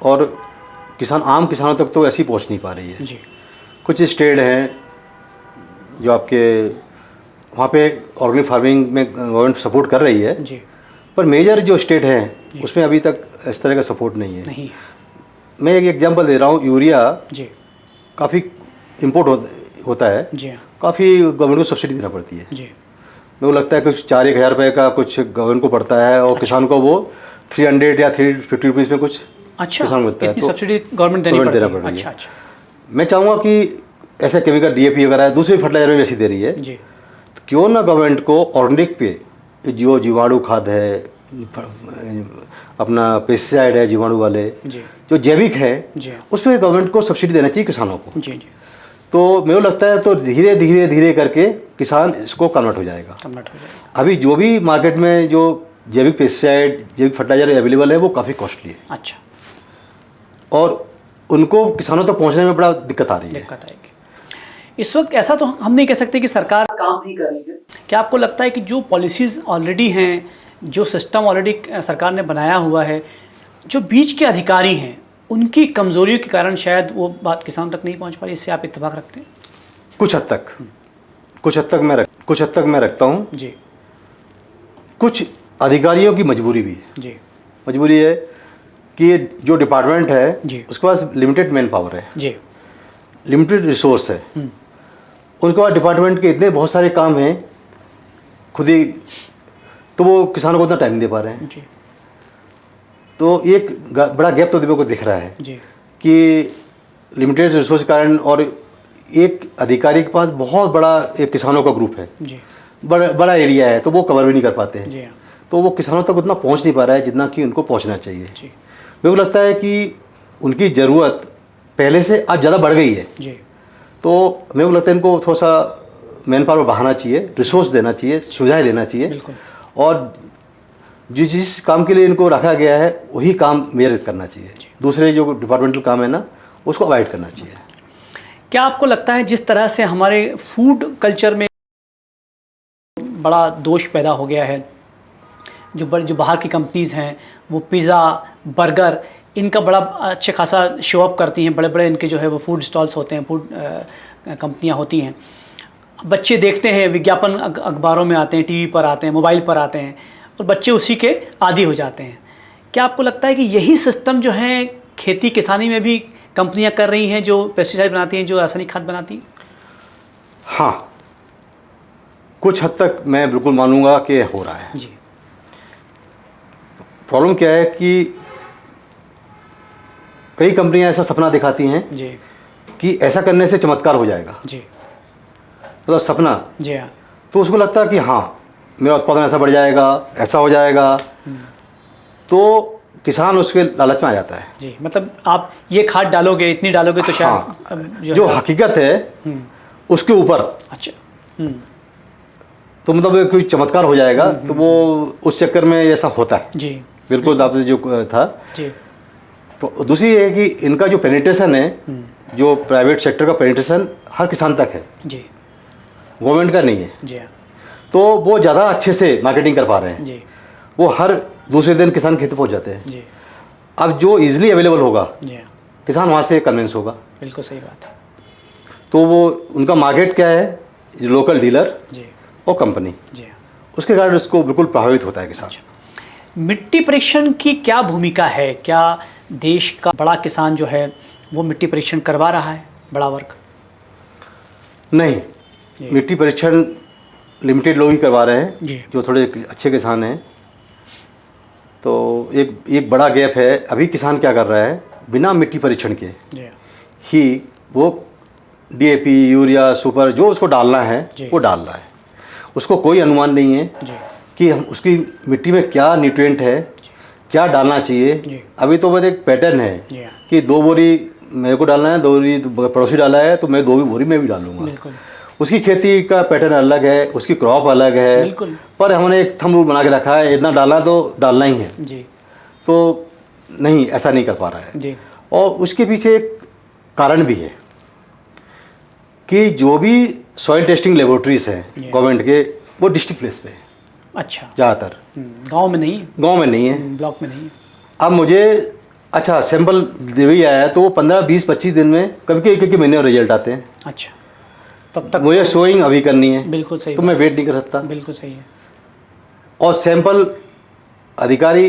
और आम किसानों तक तो ऐसी पहुंच नहीं पा रही है। कुछ स्टेट हैं जो आपके वहाँ पे ऑर्गेनिक फार्मिंग में गवर्नमेंट सपोर्ट कर रही है, पर मेजर जो स्टेट हैं उसमें अभी तक इस तरह का सपोर्ट नहीं है। मैं एक एग्जांपल दे रहा हूँ। यूरिया काफ़ी इम्पोर्ट होता है, काफ़ी गवर्नमेंट को सब्सिडी देना पड़ती है। मेरे को लगता है कुछ 4-1 हज़ार रुपये का कुछ गवर्नमेंट को पड़ता है और किसान को वो 300 या 350 रुपीज़ में कुछ किसान मिलता है। तो सब्सिडी गवर्नमेंट देना पड़ती है। मैं चाहूँगा कि ऐसे केमिकल DAP वगैरह दूसरे फर्टिलाइजर में ऐसी दे रही है, तो क्यों ना गवर्नमेंट को ऑर्गेनिक पे जो जीवाणु खाद है, अपना पेस्टिसाइड है जीवाणु वाले, जो जैविक है, उस पर गवर्नमेंट को सब्सिडी देना चाहिए किसानों को। तो मेरे को लगता है तो धीरे धीरे धीरे करके किसान इसको कन्वर्ट हो जाएगा। अभी जो भी मार्केट में जो जैविक पेस्टिसाइड, जैविक फर्टिलाइजर अवेलेबल है वो काफ़ी कॉस्टली है। अच्छा। और उनको किसानों तक पहुंचने में बड़ा दिक्कत आ रही है। दिक्कत आएगी। इस वक्त ऐसा तो हम नहीं कह सकते कि सरकार काम नहीं कर रही है। क्या आपको लगता है कि जो पॉलिसीज़ ऑलरेडी हैं, जो सिस्टम ऑलरेडी सरकार ने बनाया हुआ है, जो बीच के अधिकारी हैं उनकी कमजोरियों के कारण शायद वो बात किसानों तक नहीं पहुंच पा रही? इससे आप इत्तेफाक रखते हैं? कुछ हद तक मैं रखता हूँ जी। कुछ अधिकारियों की मजबूरी भी है जी। मजबूरी है कि जो डिपार्टमेंट है जी। उसके पास लिमिटेड मैन पावर है जी। लिमिटेड रिसोर्स है। उनके पास डिपार्टमेंट के इतने बहुत सारे काम हैं खुद ही, तो वो किसानों को उतना टाइम नहीं दे पा रहे हैं। जी। तो एक बड़ा गैप तो को दिख रहा है जी। कि लिमिटेड रिसोर्स के कारण, और एक अधिकारी के पास बहुत बड़ा एक किसानों का ग्रुप है। जी। बड़ा एरिया है, तो वो कवर भी नहीं कर पाते हैं। जी। तो वो किसानों तक उतना पहुंच नहीं पा रहा है जितना कि उनको पहुंचना चाहिए। जी। मेरे को लगता है कि उनकी ज़रूरत पहले से आज ज़्यादा बढ़ गई है। जी। तो मेरे को लगता है इनको थोड़ा सा मैन पावर बढ़ाना चाहिए, रिसोर्स देना चाहिए, सुविधाएं देना चाहिए। बिल्कुल। और जिस काम के लिए इनको रखा गया है वही काम मेरे करना चाहिए। दूसरे जो डिपार्टमेंटल काम है ना उसको अवॉइड करना चाहिए। क्या आपको लगता है जिस तरह से हमारे फूड कल्चर में बड़ा दोष पैदा हो गया है, जो बाहर की कंपनीज़ हैं वो पिज़्ज़ा, बर्गर, इनका बड़ा अच्छे खासा शो अप करती हैं, बड़े बड़े इनके जो है वो फूड स्टॉल्स होते हैं, फूड कंपनियां होती हैं। बच्चे देखते हैं, विज्ञापन अखबारों में आते हैं, टीवी पर आते हैं, मोबाइल पर आते हैं, और बच्चे उसी के आदी हो जाते हैं। क्या आपको लगता है कि यही सिस्टम जो है खेती किसानी में भी कंपनियां कर रही हैं, जो पेस्टिसाइड बनाती हैं, जो रासायनिक खाद बनाती हैं? हाँ, कुछ हद तक मैं बिल्कुल मानूंगा कि हो रहा है। जी। प्रॉब्लम क्या है कि कई कंपनियां ऐसा सपना दिखाती हैं जी। कि ऐसा करने से चमत्कार हो जाएगा। जी। तो सपना, जी हाँ। तो उसको लगता है कि हाँ मेरा उत्पादन ऐसा बढ़ जाएगा, ऐसा हो जाएगा, तो किसान उसके लालच में आ जाता है। जी, मतलब आप ये खाद डालोगे, इतनी डालोगे तो शायद हाँ, जो हकीकत है उसके ऊपर। अच्छा। तो मतलब कोई चमत्कार हो जाएगा, तो वो उस चक्कर में ऐसा होता है। जी। बिल्कुल आपने जो था। जी। तो दूसरी है कि इनका जो पेनिट्रेशन है, जो प्राइवेट सेक्टर का पेनिट्रेशन हर किसान तक है। जी। गवर्नमेंट का नहीं है। जी हाँ। तो वो ज़्यादा अच्छे से मार्केटिंग कर पा रहे हैं। जी। वो हर दूसरे दिन किसान खेत पहुंच जाते हैं। जी। अब जो इजीली अवेलेबल होगा जी हाँ। किसान वहाँ से कन्विंस होगा। बिल्कुल सही बात है। तो वो उनका मार्केट क्या है, लोकल डीलर जी। और कंपनी, जी हाँ। उसके कारण उसको बिल्कुल प्रभावित होता है किसान। मिट्टी परीक्षण की क्या भूमिका है? क्या देश का बड़ा किसान जो है वो मिट्टी परीक्षण करवा रहा है, बड़ा वर्ग? नहीं, मिट्टी परीक्षण लिमिटेड लोग ही करवा रहे हैं, जी। जो थोड़े अच्छे किसान हैं। तो एक बड़ा गैप है। अभी किसान क्या कर रहा है, बिना मिट्टी परीक्षण के जी। ही वो डीएपी, यूरिया, सुपर जो उसको डालना है वो डाल रहा है। उसको कोई अनुमान नहीं है जी। कि हम उसकी मिट्टी में क्या न्यूट्रिएंट है, क्या डालना चाहिए। अभी तो बस एक पैटर्न है कि 2 बोरी मेरे को डालना है, 2 बोरी पड़ोसी डाला है तो मैं 2 बोरी मैं भी डालूंगा। बिल्कुल। उसकी खेती का पैटर्न अलग है, उसकी क्रॉप अलग है। बिल्कुल। पर हमने एक थंब रूल बना के रखा है, इतना डाला तो डालना ही है। जी। तो नहीं, ऐसा नहीं कर पा रहा है। जी। और उसके पीछे एक कारण भी है कि जो भी सॉइल टेस्टिंग लेबोरेटरीज हैं गवर्नमेंट के, वो डिस्ट्रिक्ट प्लेस पे है। अच्छा। ज़्यादातर गांव में नहीं है? गांव में नहीं है, ब्लॉक में नहीं है। अब मुझे अच्छा सैंपल दे भी आया है तो वो 15, 20, 25 दिन में, कभी एक महीने में रिजल्ट आते हैं। अच्छा, तब तक मुझे सोइंग अभी करनी है। बिल्कुल सही, तो मैं वेट नहीं कर सकता। बिल्कुल सही है। और सैंपल अधिकारी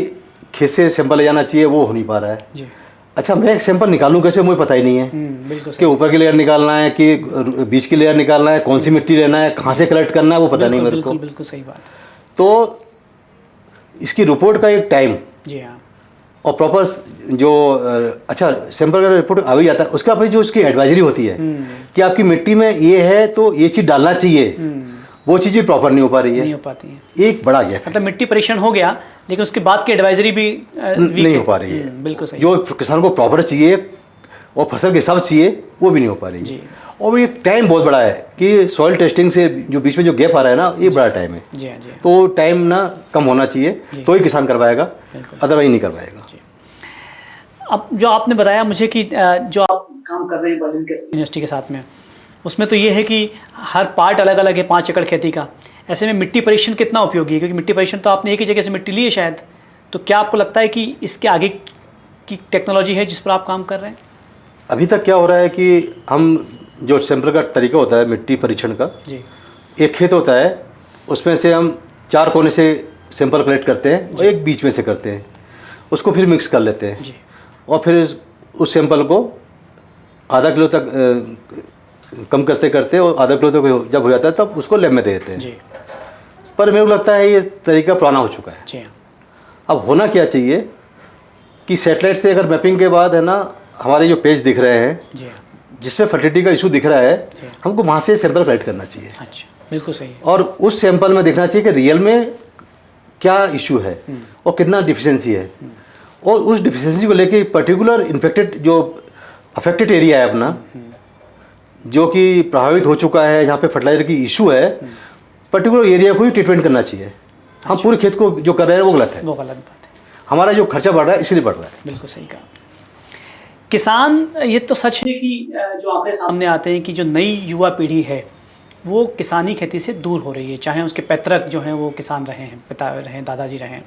खेत से सैंपल ले जाना चाहिए, वो हो नहीं पा रहा है। जी। अच्छा, मैं एक सैंपल निकालूं कैसे, मुझे पता ही नहीं है बिल्कुल कि ऊपर की लेयर निकालना है कि बीच की लेयर निकालना है, कौन सी मिट्टी लेना है, कहाँ से कलेक्ट करना है, वो पता नहीं मेरे को। बिल्कुल सही बात। तो इसकी रिपोर्ट का एक टाइम, जी हाँ, और प्रॉपर जो अच्छा सैंपल का रिपोर्ट आ भी जाता है, उसके बाद जो उसकी एडवाइजरी होती है कि आपकी मिट्टी में ये है तो ये चीज़ डालना चाहिए, वो चीज़ें प्रॉपर नहीं हो पा रही है, नहीं हो पाती है। एक बड़ा गैप। मतलब मिट्टी परीक्षण हो गया लेकिन उसके बाद की एडवाइजरी भी नहीं हो पा रही है। बिल्कुल सही। जो किसान को प्रॉपर चाहिए और फसल के हिसाब से चाहिए वो भी नहीं हो पा रही जी। है। और ये टाइम बहुत बड़ा है कि सॉइल टेस्टिंग से जो बीच में जो गैप आ रहा है ना, ये बड़ा टाइम है। जी हाँ, जी। तो टाइम ना कम होना चाहिए तो ही किसान करवाएगा, बिल्कुल। अदरवाइज नहीं करवाएगा। अब जो आपने बताया मुझे कि जो आप काम कर रहे हैं बर्लिन के यूनिवर्सिटी के साथ में, उसमें तो ये है कि हर पार्ट अलग अलग है 5 एकड़ खेती का। ऐसे में मिट्टी परीक्षण कितना उपयोगी है, क्योंकि मिट्टी परीक्षण तो आपने एक ही जगह से मिट्टी ली है शायद, तो क्या आपको लगता है कि इसके आगे की टेक्नोलॉजी है जिस पर आप काम कर रहे हैं? अभी तक क्या हो रहा है कि हम जो सैंपल का तरीका होता है मिट्टी परीक्षण का, जी। एक खेत होता है, उसमें से हम 4 कोने से सैंपल कलेक्ट करते हैं और एक बीच में से करते हैं, उसको फिर मिक्स कर लेते हैं जी। और फिर उस सैंपल को आधा किलो तक कम करते करते और आधा किलो तक जब हो जाता है तब उसको लैब में दे देते हैं। जी। पर मेरे को लगता है ये तरीका पुराना हो चुका है। जी हाँ। अब होना क्या चाहिए कि सैटेलाइट से अगर मैपिंग के बाद है ना, हमारे जो पेज दिख रहे हैं जी हाँ। जिसमें फर्टिलिटी का इशू दिख रहा है, हमको वहाँ से सैंपल कलेक्ट करना चाहिए। अच्छा, बिल्कुल सही है। और उस सैंपल में देखना चाहिए कि रियल में क्या इशू है और कितना डिफिशियंसी है, और उस डिफिशियंसी को लेके पर्टिकुलर इन्फेक्टेड जो अफेक्टेड एरिया है अपना, जो कि प्रभावित हो चुका है, जहाँ पे फर्टिलाइजर की इशू है, पर्टिकुलर एरिया को ही ट्रीटमेंट करना चाहिए। हम पूरे खेत को जो कर रहे हैं वो गलत है। वो गलत बात है। हमारा जो खर्चा बढ़ रहा है इसलिए बढ़ रहा है। बिल्कुल सही कहा। किसान, ये तो सच है कि जो आंकड़े सामने आते हैं कि जो नई युवा पीढ़ी है वो किसानी खेती से दूर हो रही है, चाहे उसके पैतृक जो हैं वो किसान रहे हैं, पिता रहे हैं, दादाजी रहे हैं।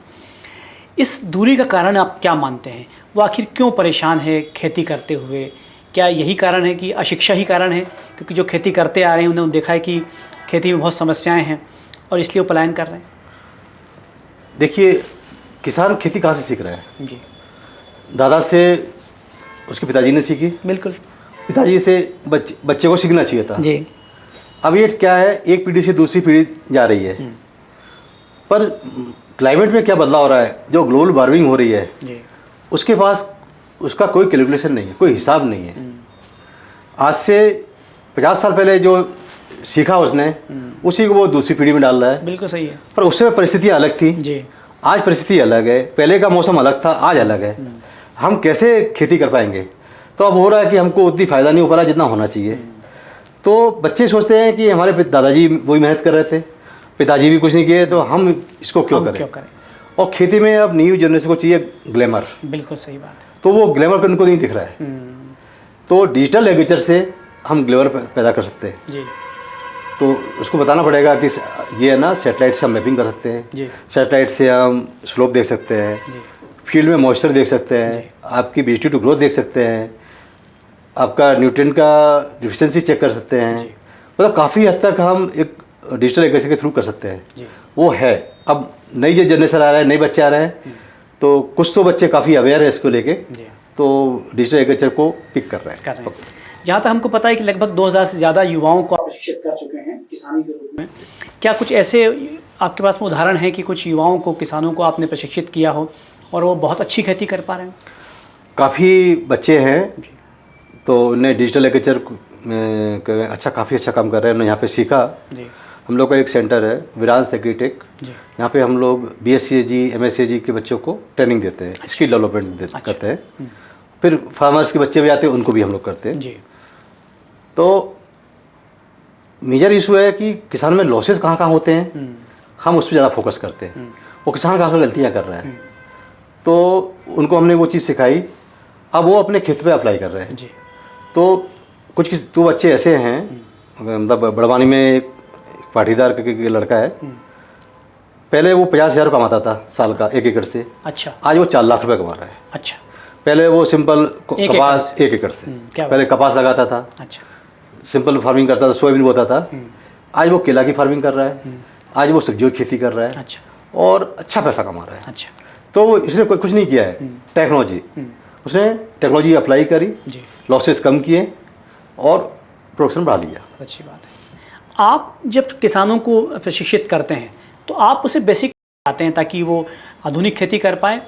इस दूरी का कारण आप क्या मानते हैं? वो आखिर क्यों परेशान है खेती करते हुए? क्या यही कारण है कि अशिक्षा ही कारण है? क्योंकि जो खेती करते आ रहे हैं उन्होंने देखा है कि खेती में बहुत समस्याएं हैं और इसलिए वो पलायन कर रहे हैं। देखिए, किसान खेती कहाँ से सीख रहा है? जी। दादा से उसके पिताजी ने सीखी, बिल्कुल। पिताजी से बच्चे को सीखना चाहिए था। जी। अब ये क्या है, एक पीढ़ी से दूसरी पीढ़ी जा रही है, पर क्लाइमेट में क्या बदलाव हो रहा है, जो ग्लोबल वार्मिंग हो रही है, जी। उसके पास उसका कोई कैलकुलेशन नहीं है, कोई हिसाब नहीं है। आज से 50 साल पहले जो सीखा उसने, उसी को वो दूसरी पीढ़ी में डाल रहा है। बिल्कुल सही है। पर उस समय परिस्थितियाँ अलग थी, जी। आज परिस्थिति अलग है। पहले का मौसम अलग था, आज अलग है। हम कैसे खेती कर पाएंगे? तो अब हो रहा है कि हमको उतनी फ़ायदा नहीं हो पा रहा जितना होना चाहिए। तो बच्चे सोचते हैं कि हमारे दादाजी वही मेहनत कर रहे थे, पिताजी भी कुछ नहीं किए, तो हम इसको क्यों करें? और खेती में अब न्यू जनरेशन को चाहिए ग्लैमर। बिल्कुल सही बात है। तो वो ग्लैमर को उनको नहीं दिख रहा है। तो डिजिटल एग्रीकल्चर से हम ग्लैमर पैदा कर सकते हैं। जी। तो उसको बताना पड़ेगा कि ये है ना, सेटेलाइट से हम मैपिंग कर सकते हैं, जी। सेटेलाइट से हम स्लोप देख सकते हैं, जी। फील्ड में मॉइस्चर देख सकते हैं, आपकी एबिलिटी टू ग्रोथ देख सकते हैं, आपका न्यूट्रिएंट का डिफिशियंसी चेक कर सकते हैं। मतलब काफ़ी हद तक हम एक डिजिटल एग्रीकल्चर के थ्रू कर सकते हैं। जी। वो है। अब नई जो जनरेशन आ रहा है, नए बच्चे आ रहे हैं, तो कुछ तो बच्चे काफ़ी अवेयर है इसको लेके, तो डिजिटल एग्रीकल्चर को पिक कर रहे हैं। जहाँ तक हमको पता है कि लगभग 2000 से ज़्यादा युवाओं को आप प्रशिक्षित कर चुके हैं किसानी के रूप में। क्या कुछ ऐसे आपके पास में उदाहरण है कि कुछ युवाओं को, किसानों को आपने प्रशिक्षित किया हो और वो बहुत अच्छी खेती कर पा रहे हैं? काफ़ी बच्चे हैं, तो उन्हें डिजिटल एग्रीकल्चर में काफ़ी अच्छा काम कर रहे हैं। उन्होंने यहाँ पे सीखा। जी। हम लोग का एक सेंटर है विरांस एग्रीटेक, यहाँ पे हम लोग BSc MSc के बच्चों को ट्रेनिंग देते हैं, स्किल डेवलपमेंट करते हैं। फिर फार्मर्स के बच्चे भी आते हैं, उनको भी हम लोग करते हैं। जी। तो मेजर इशू है कि किसान में लॉसेस कहाँ कहाँ होते हैं, हम उस पर ज़्यादा फोकस करते हैं। वो किसान कहाँ गलतियाँ कर रहे हैं, तो उनको हमने वो चीज़ सिखाई। अब वो अपने खेत पे अप्लाई कर रहे हैं। जी। तो कुछ तो बच्चे ऐसे हैं, मतलब बड़वानी में एक पाटीदार के लड़का है, पहले वो 50,000 कमाता था साल का 1 एकड़ से। अच्छा। आज वो 4 लाख रुपए कमा रहा है। अच्छा। पहले वो सिंपल कपास 1 एकड़ से पहले कपास लगाता था। अच्छा। सिंपल फार्मिंग करता था, सोयाबीन बोता था। आज वो केला की फार्मिंग कर रहा है, आज वो सब्जियों की खेती कर रहा है। अच्छा। और अच्छा पैसा कमा रहा है। अच्छा। तो इसने कुछ नहीं किया है, टेक्नोलॉजी, उसने टेक्नोलॉजी अप्लाई करी, लॉसेस कम किए और प्रोडक्शन बढ़ा लिया। अच्छी बात है। आप जब किसानों को प्रशिक्षित करते हैं तो आप उसे बेसिक आते हैं ताकि वो आधुनिक खेती कर पाएँ,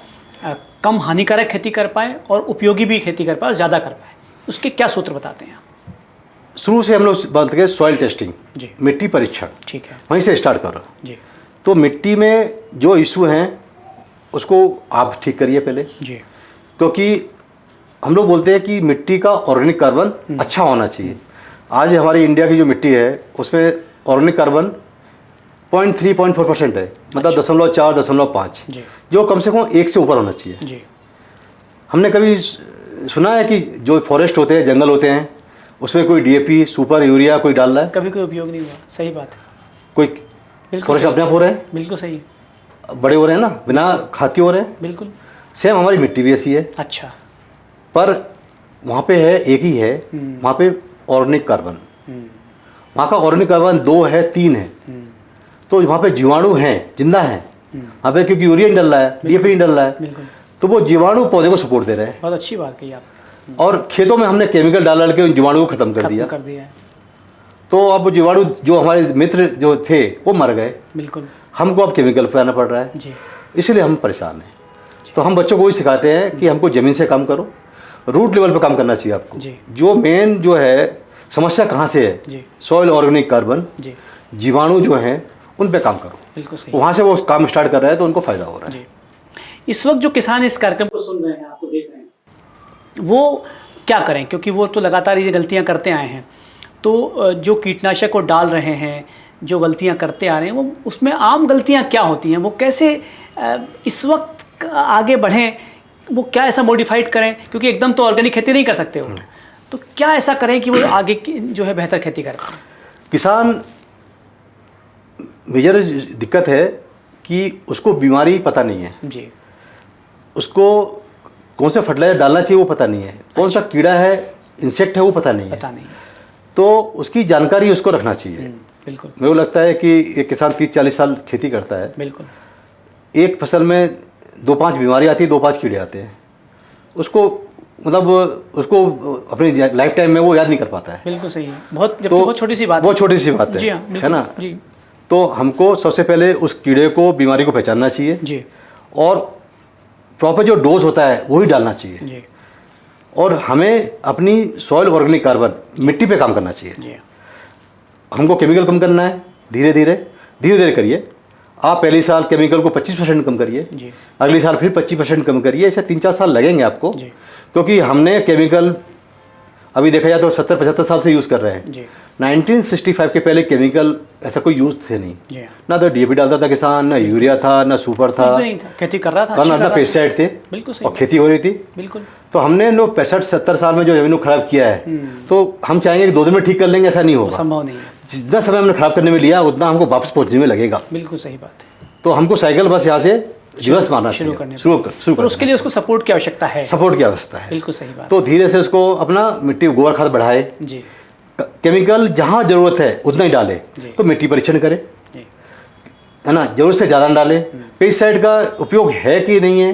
कम हानिकारक खेती कर पाएँ और उपयोगी भी खेती कर पाएँ और ज़्यादा कर पाएँ, उसके क्या सूत्र बताते हैं आप? शुरू से हम लोग बात करें सॉइल टेस्टिंग, जी, मिट्टी परीक्षण, ठीक है, वहीं से स्टार्ट करो जी। तो मिट्टी में जो इशू हैं उसको आप ठीक करिए पहले, जी। क्योंकि हम लोग बोलते हैं कि मिट्टी का ऑर्गेनिक कार्बन अच्छा होना चाहिए। आज हमारी इंडिया की जो मिट्टी है उसमें ऑर्गेनिक कार्बन 0.3-0.4% है, मतलब 0.4-0.5, जो कम से कम 1 से ऊपर होना चाहिए जी। हमने कभी सुना है कि जो फॉरेस्ट होते हैं, जंगल होते हैं, उसमें कोई डीएपी, सुपर यूरिया कोई डाल रहा है? कभी कोई उपयोग नहीं हुआ। सही बात है। कोई बिल्कुल फॉरेस्ट अपने आप हो रहे हैं, बिल्कुल सही है, बड़े हो रहे हैं ना, बिना खाती हो रहे हैं। बिल्कुल। सेम हमारी मिट्टी भी ऐसी है, अच्छा। पर वहाँ पे है एक ही है, वहाँ पे ऑर्गेनिक कार्बन, वहाँ का ऑर्गेनिक कार्बन 2 है 3 है, तो वहाँ पे जीवाणु हैं, जिंदा हैं वहाँ पे, क्योंकि यूरिया नहीं डल रहा है, डीएपी नहीं डल रहा है, बिल्कुल। तो वो जीवाणु पौधे को सपोर्ट दे रहे हैं। बहुत अच्छी बात कही आप। और खेतों में हमने केमिकल डाल के उन जीवाणु को खत्म कर दिया है। तो अब वो जीवाणु जो हमारे मित्र जो थे वो मर गए, बिल्कुल। हमको अब केमिकल पे आना पड़ रहा है जी। इसलिए हम परेशान हैं। तो हम बच्चों को ही सिखाते हैं कि हमको ज़मीन से काम करो, रूट लेवल पे काम करना चाहिए आपको। जी। जो मेन जो है समस्या कहाँ से है, जी। सॉइल ऑर्गेनिक कार्बन, जी। जीवाणु जो हैं उन पे काम करो। बिल्कुल सही। वहाँ से वो काम स्टार्ट कर रहे हैं तो उनको फ़ायदा हो रहा है। जी। इस वक्त जो किसान इस कार्यक्रम को सुन रहे हैं, आपको देख रहे हैं, वो क्या करें? क्योंकि वो तो लगातार ये गलतियां करते आए हैं, तो जो कीटनाशक को डाल रहे हैं, जो गलतियां करते आ रहे हैं, वो उसमें आम गलतियां क्या होती हैं? वो कैसे इस वक्त आगे बढ़ें? वो क्या ऐसा मॉडिफाइड करें? क्योंकि एकदम तो ऑर्गेनिक खेती नहीं कर सकते हो, तो क्या ऐसा करें कि वो आगे जो है बेहतर खेती कर पाएं? किसान मेजर दिक्कत है कि उसको बीमारी पता नहीं है जी। उसको कौन सा फर्टिलाइजर डालना चाहिए वो पता नहीं है, कौन सा कीड़ा है, इंसेक्ट है वो पता नहीं है, तो उसकी जानकारी उसको रखना चाहिए। बिल्कुल। मेरे को लगता है कि एक किसान 30-40 साल खेती करता है, बिल्कुल, एक फसल में 2-5 बीमारी आती है, 2-5 कीड़े आते हैं, उसको मतलब उसको अपनी लाइफ टाइम में वो याद नहीं कर पाता है। बिल्कुल सही है। बहुत छोटी सी बात है। बहुत छोटी सी बात है, जी हाँ, है ना जी। तो हमको सबसे पहले उस कीड़े को, बीमारी को पहचानना चाहिए जी, और प्रॉपर जो डोज होता है वही डालना चाहिए जी। और हमें अपनी सॉइल ऑर्गेनिक कार्बन मिट्टी पे काम करना चाहिए जी। हमको केमिकल कम करना है, धीरे धीरे करिए। आप पहले साल केमिकल को 25% कम करिए, अगले साल फिर 25% कम करिए, ऐसे 3-4 साल लगेंगे आपको, क्योंकि हमने केमिकल अभी देखा जाए तो 70-75 साल से यूज़ कर रहे हैं। 1965 के पहले केमिकल ऐसा कोई यूज़ थे नहीं, ना तो डीएपी डालता था किसान, ना यूरिया था, ना सुपर था, खेती कर रहा था, ना पेस्टिसाइड थे, बिल्कुल सही, और खेती हो रही थी। बिल्कुल। तो हमने 65-70 साल में जो रेवेन्यू खराब किया है, तो हम चाहेंगे कि 2 दिन में ठीक कर लेंगे, ऐसा नहीं होगा, संभव नहीं है। जितना समय हमने खराब करने में लिया उतना हमको वापस पहुंचने में लगेगा। बिल्कुल सही बात है। तो हमको साइकिल बस यहाँ से रिवर्स मारना शुरू कर, उसके लिए उसको सपोर्ट की आवश्यकता है, सपोर्ट की आवश्यकता है। बिल्कुल सही बात। तो धीरे से उसको अपना मिट्टी गोबर खाद बढ़ाए, जी, केमिकल जहाँ जरूरत है उतना ही डाले, तो मिट्टी परीक्षण करे, है ना, जरूरत से ज़्यादा डाले। पेस्टिसाइड का उपयोग है कि नहीं है,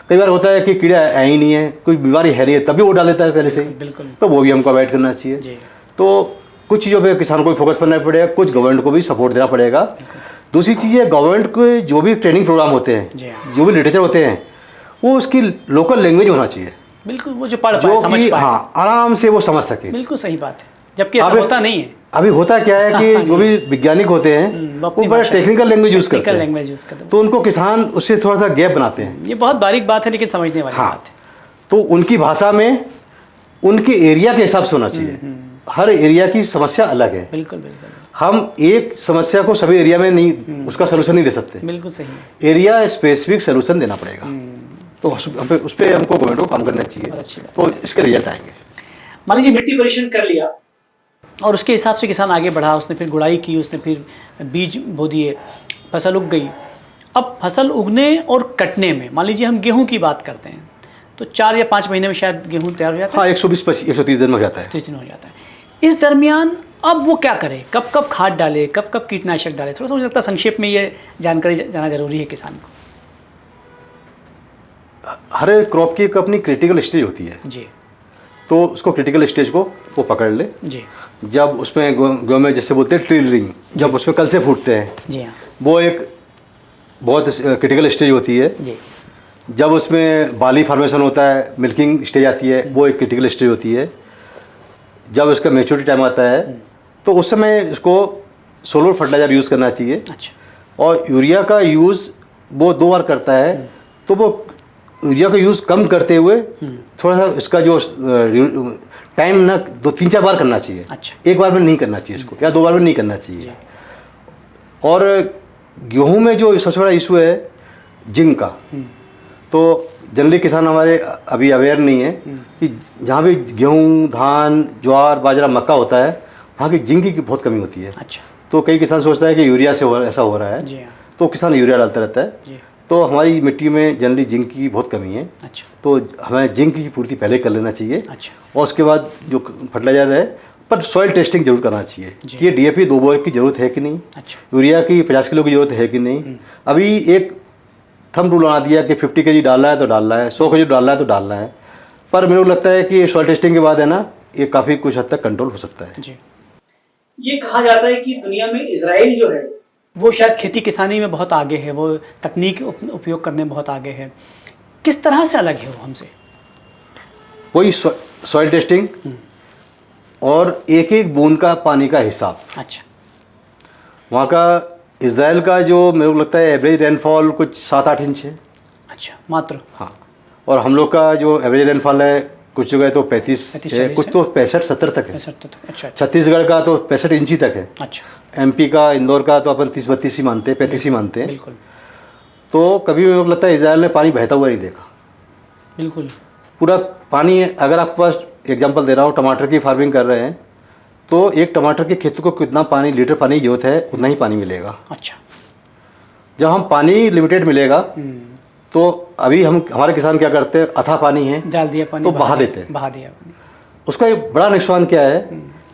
कई बार होता है कि कीड़ा है ही नहीं है, कोई बीमारी है नहीं है, तभी वो डाल देता है पहले से, बिल्कुल, तो वो भी हमको अवॉइड करना चाहिए। तो कुछ चीज़ों पे किसानों को भी फोकस करना पड़ेगा, कुछ गवर्नमेंट को भी सपोर्ट देना पड़ेगा। दूसरी चीज़ है, गवर्नमेंट के जो भी ट्रेनिंग प्रोग्राम होते हैं, जो भी लिटरेचर होते हैं, वो उसकी लोकल लैंग्वेज होना चाहिए, बिल्कुल, वो जो पढ़ पाए, समझ पाए, हाँ, आराम से वो समझ सके। बिल्कुल सही बात है, जबकि ऐसा होता नहीं है। अभी होता क्या है कि जो भी वैज्ञानिक होते हैं वो बड़ा टेक्निकल लैंग्वेज यूज़ करते हैं, तो उनको किसान उससे थोड़ा सा गैप बनाते हैं। ये बहुत बारीक बात है, लेकिन समझने वाली बात है। तो उनकी भाषा में उनके एरिया के हिसाब से होना चाहिए, हर एरिया की समस्या अलग है। बिल्कुल बिल्कुल, हम एक समस्या को सभी एरिया में नहीं, उसका सोल्यूशन नहीं दे सकते। बिल्कुल सही, एरिया स्पेसिफिक सोल्यूशन देना पड़ेगा। तो उस पर हमको गवर्नमेंट को काम करना चाहिए, तो इसके रिजल्ट आएंगे। मान लीजिए मिट्टी परीक्षण कर लिया और उसके हिसाब से किसान आगे बढ़ा, उसने फिर गुड़ाई की, उसने फिर बीज बो दिए, फसल उग गई। अब फसल उगने और कटने में, मान लीजिए हम गेहूं की बात करते हैं, तो 4 या 5 महीने में शायद गेहूं तैयार हो जाता है। हाँ, 120-130 दिन में हो जाता है। 30 दिन हो जाता है। इस दरमियान अब वो क्या करे, कब कब खाद डाले, कब कब कीटनाशक डाले? थोड़ा सा मुझे लगता है संक्षेप में ये जानकारी जाना जरूरी है किसान को। हर एक क्रॉप की एक अपनी क्रिटिकल स्टेज होती है जी, तो उसको क्रिटिकल स्टेज को वो पकड़ ले जी। जब उसमें गेहूं में जैसे बोलते हैं ट्रिलरिंग, जब उसमें कल से फूटते हैं जी, हाँ, वो एक बहुत क्रिटिकल स्टेज होती है जी। जब उसमें बाली फॉर्मेशन होता है, मिल्किंग स्टेज आती है, वो एक क्रिटिकल स्टेज होती है। जब उसका मैच्योरिटी टाइम आता है तो उस समय इसको सोलर फर्टिलाइजर यूज़ करना चाहिए। अच्छा। और यूरिया का यूज़ वो 2 बार करता है, तो वो यूरिया का यूज़ कम करते हुए थोड़ा सा इसका जो टाइम ना 2-3-4 बार करना चाहिए। अच्छा। एक बार में नहीं करना चाहिए इसको, या 2 बार में नहीं करना चाहिए। और गेहूं में जो सबसे बड़ा इशू है जिंक का, तो जनरली किसान हमारे अभी अवेयर नहीं है कि जहाँ भी गेहूं, धान, ज्वार, बाजरा, मक्का होता है वहाँ की जिंक की बहुत कमी होती है। अच्छा। तो कई किसान सोचता है कि यूरिया से ऐसा हो रहा है, जी हाँ। तो किसान यूरिया डालता रहता है। जी। तो हमारी मिट्टी में जनरली जिंक की बहुत कमी है। अच्छा। तो हमें जिंक की पूर्ति पहले कर लेना चाहिए। अच्छा। और उसके बाद जो फर्टिलाइजर है, पर सॉइल टेस्टिंग जरूर करना चाहिए कि ये डीएपी 2 बोर की जरूरत है कि नहीं, अच्छा। यूरिया की 50 किलो की जरूरत है कि नहीं। अभी एक थंब रूल बना दिया कि 50 kg डालना है तो डालना है, 100 kg डालना है तो डालना है। पर मेरे को लगता है कि सॉइल टेस्टिंग के बाद है ना, ये काफ़ी कुछ हद तक कंट्रोल हो सकता है। जी। ये कहा जाता है कि दुनिया में इजराइल जो है वो शायद खेती किसानी में बहुत आगे है, वो तकनीक उपयोग करने में बहुत आगे है। किस तरह से अलग है वो हमसे? वही सॉइल टेस्टिंग और एक एक बूंद का पानी का हिसाब। अच्छा। वहाँ का इजराइल का जो मेरे को लगता है एवरेज रेनफॉल कुछ 7-8 इंच है। अच्छा, मात्र। हाँ। और हम लोग का जो एवरेज रेनफॉल है कुछ जगह तो 35 है, कुछ तो 65-70 तक है। अच्छा। छत्तीसगढ़ का तो 65 इंच ही तक है। अच्छा। एमपी का, इंदौर का तो अपन 30-32 ही मानते हैं, 35 ही मानते हैं। बिल्कुल। तो कभी मेरे को लगता है इजराइल ने पानी बहता हुआ नहीं देखा। बिल्कुल। पूरा पानी, अगर आपके पास एग्जांपल दे रहा हूँ, टमाटर की फार्मिंग कर रहे हैं तो एक टमाटर के खेत को कितना पानी, लीटर पानी की जरूरत है उतना ही पानी मिलेगा। अच्छा। जब हम पानी लिमिटेड मिलेगा तो अभी हम हमारे किसान क्या करते हैं, अथा पानी है डाल दिया पानी तो बहा देते हैं। बहा दिया पानी। उसका एक बड़ा नुकसान क्या है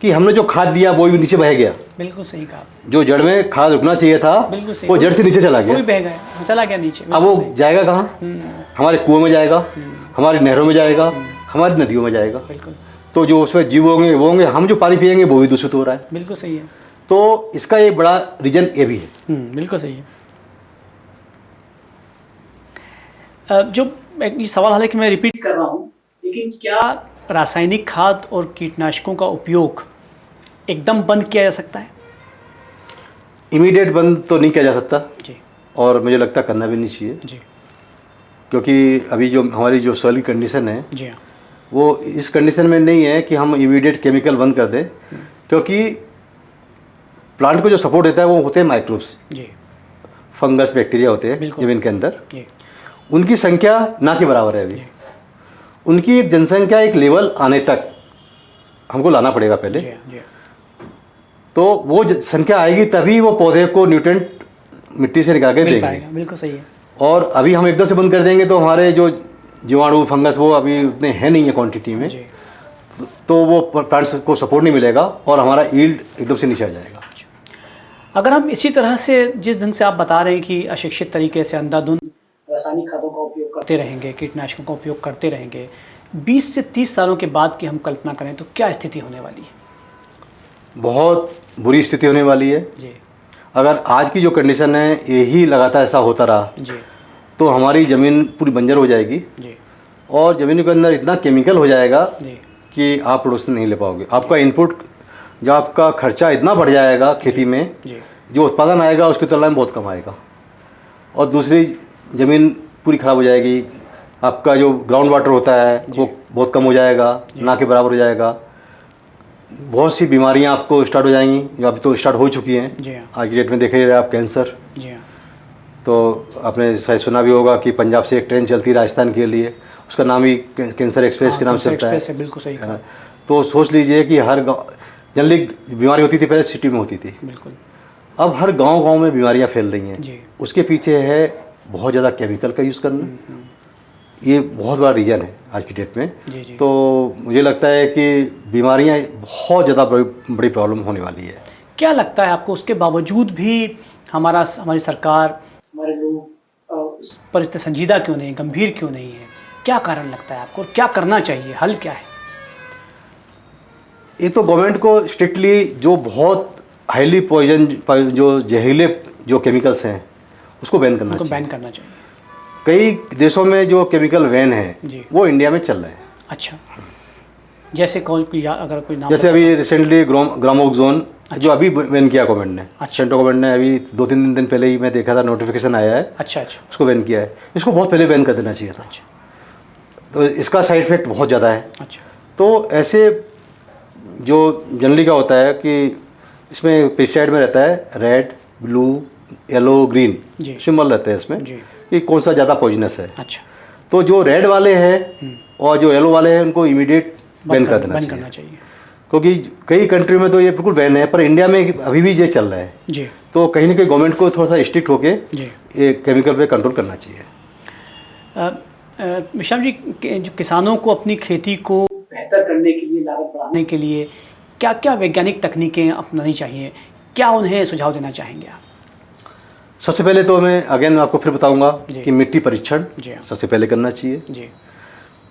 कि हमने जो खाद दिया वो भी नीचे बह गया। बिल्कुल सही कहा। जो जड़ में खाद रुकना चाहिए था बिल्कुल सही, वो जड़ से नीचे चला वो भी गया, बह गया, चला गया नीचे। अब वो जाएगा कहाँ? हमारे कुओं में जाएगा, हमारी नहरों में जाएगा, हमारी नदियों में जाएगा। बिल्कुल। तो जो उसमें जीव होंगे वो होंगे, हम जो पानी पियेंगे वो भी दूषित हो रहा है। बिल्कुल सही है। तो इसका एक बड़ा रीजन ये भी है। बिल्कुल सही है। जो ये सवाल हालांकि मैं रिपीट कर रहा हूँ, लेकिन क्या रासायनिक खाद और कीटनाशकों का उपयोग एकदम बंद किया जा सकता है? इमीडिएट बंद तो नहीं किया जा सकता जी। और मुझे लगता करना भी नहीं चाहिए जी। क्योंकि अभी जो हमारी जो सॉइल की कंडीशन है जी हाँ। वो इस कंडीशन में नहीं है कि हम इमीडिएट केमिकल बंद कर दें, क्योंकि प्लांट को जो सपोर्ट देता है वो होते हैं माइक्रोब्स। जी। फंगस, बैक्टीरिया होते हैं बिल्कुल। जमीन के अंदर। जी। उनकी संख्या ना के बराबर है अभी। उनकी एक जनसंख्या एक लेवल आने तक हमको लाना पड़ेगा पहले। जी हाँ। जी। तो वो संख्या आएगी तभी वो पौधे को न्यूट्रेंट मिट्टी से निकाल के मिल देंगे। पाएगा। बिल्कुल सही है। और अभी हम एकदम से बंद कर देंगे तो हमारे जो जीवाणु, फंगस वो अभी उतने हैं नहीं है क्वांटिटी में, जी। तो वो प्लांट्स को सपोर्ट नहीं मिलेगा और हमारा यील्ड एकदम से नीचे आ जाएगा। अगर हम इसी तरह से, जिस ढंग से आप बता रहे हैं कि अशिक्षित तरीके से अंधाधुंध रासायनिक खादों का उपयोग करते रहेंगे, कीटनाशकों का उपयोग करते रहेंगे, 20 से 30 सालों के बाद की हम कल्पना करें तो क्या स्थिति होने वाली है? बहुत बुरी स्थिति होने वाली है। जी। अगर आज की जो कंडीशन है यही लगातार ऐसा होता रहा जी। तो हमारी ज़मीन पूरी बंजर हो जाएगी जी। और ज़मीन के अंदर इतना केमिकल हो जाएगा जी। कि आप प्रोडक्शन नहीं ले पाओगे। आपका इनपुट, जो आपका खर्चा इतना बढ़ जाएगा खेती में, जी। जो उत्पादन आएगा उसकी तुलना में बहुत कम आएगा। और दूसरी, ज़मीन पूरी ख़राब हो जाएगी। आपका जो ग्राउंड वाटर होता है वो बहुत कम हो जाएगा, ना के बराबर हो जाएगा। बहुत सी बीमारियां आपको स्टार्ट हो जाएंगी, जो अभी तो स्टार्ट हो चुकी हैं। जी हाँ। आज की डेट में देखे रहे आप, कैंसर। जी हाँ। तो आपने शायद सुना भी होगा कि पंजाब से एक ट्रेन चलती है राजस्थान के लिए, उसका नाम ही कैंसर एक्सप्रेस के नाम से चलता है। बिल्कुल सही कहा। तो सोच लीजिए कि हर गाँव, जनरली बीमारी होती थी पहले सिटी में होती थी, बिल्कुल। अब हर गांव-गांव में बीमारियां फैल रही हैं। जी। उसके पीछे है बहुत ज़्यादा केमिकल का यूज़ करना। ये बहुत बड़ा रीज़न है आज की डेट में। जी। जी। तो मुझे लगता है कि बीमारियां बहुत ज़्यादा बड़ी प्रॉब्लम होने वाली है। क्या लगता है आपको, उसके बावजूद भी हमारी सरकार, हमारे लोग इस पर इतने संजीदा क्यों नहीं, गंभीर क्यों नहीं है? क्या कारण लगता है आपको और क्या करना चाहिए? हल क्या है? ये तो गवर्नमेंट को स्ट्रिक्टली जो बहुत हाईली पॉइजन, जो जहरीले जो केमिकल्स हैं उसको बैन करना चाहिए। बैन करना चाहिए। कई देशों में जो केमिकल बैन है वो इंडिया में चल रहे हैं। अच्छा। जैसे अगर कोई नाम, जैसे अभी रिसेंटली ग्रामोक्सोन जो अभी बैन किया गवर्नमेंट ने। अच्छा। सेंट्रल गवर्नमेंट ने अभी 2-3 दिन पहले ही मैं देखा था, नोटिफिकेशन आया है। अच्छा। उसको बैन किया है। इसको बहुत पहले बैन कर देना चाहिए था। अच्छा। तो इसका साइड इफेक्ट बहुत ज़्यादा है। अच्छा। तो ऐसे जो जनरली का होता है कि इसमें पेस्टिसाइड में रहता है red, blue, yellow, green symbol रहते हैं इसमें कि कौन सा ज़्यादा पॉइजनस है। अच्छा। तो जो रेड वाले हैं और जो येलो वाले हैं उनको इमीडिएट बैन कर देना चाहिए, क्योंकि कई कंट्री में तो ये बिल्कुल बैन है, पर इंडिया में अभी भी ये चल रहा है जी। तो कहीं ना कहीं गवर्नमेंट को थोड़ा सा स्ट्रिक्ट होके ये केमिकल पे कंट्रोल करना चाहिए। विशाल जी, जो किसानों को अपनी खेती को बेहतर करने के लिए, लागत बढ़ाने के लिए क्या क्या वैज्ञानिक तकनीकें अपनानी चाहिए, क्या उन्हें सुझाव देना चाहेंगे आप? सबसे पहले तो मैं अगेन आपको फिर बताऊंगा कि मिट्टी परीक्षण सबसे पहले करना चाहिए जी।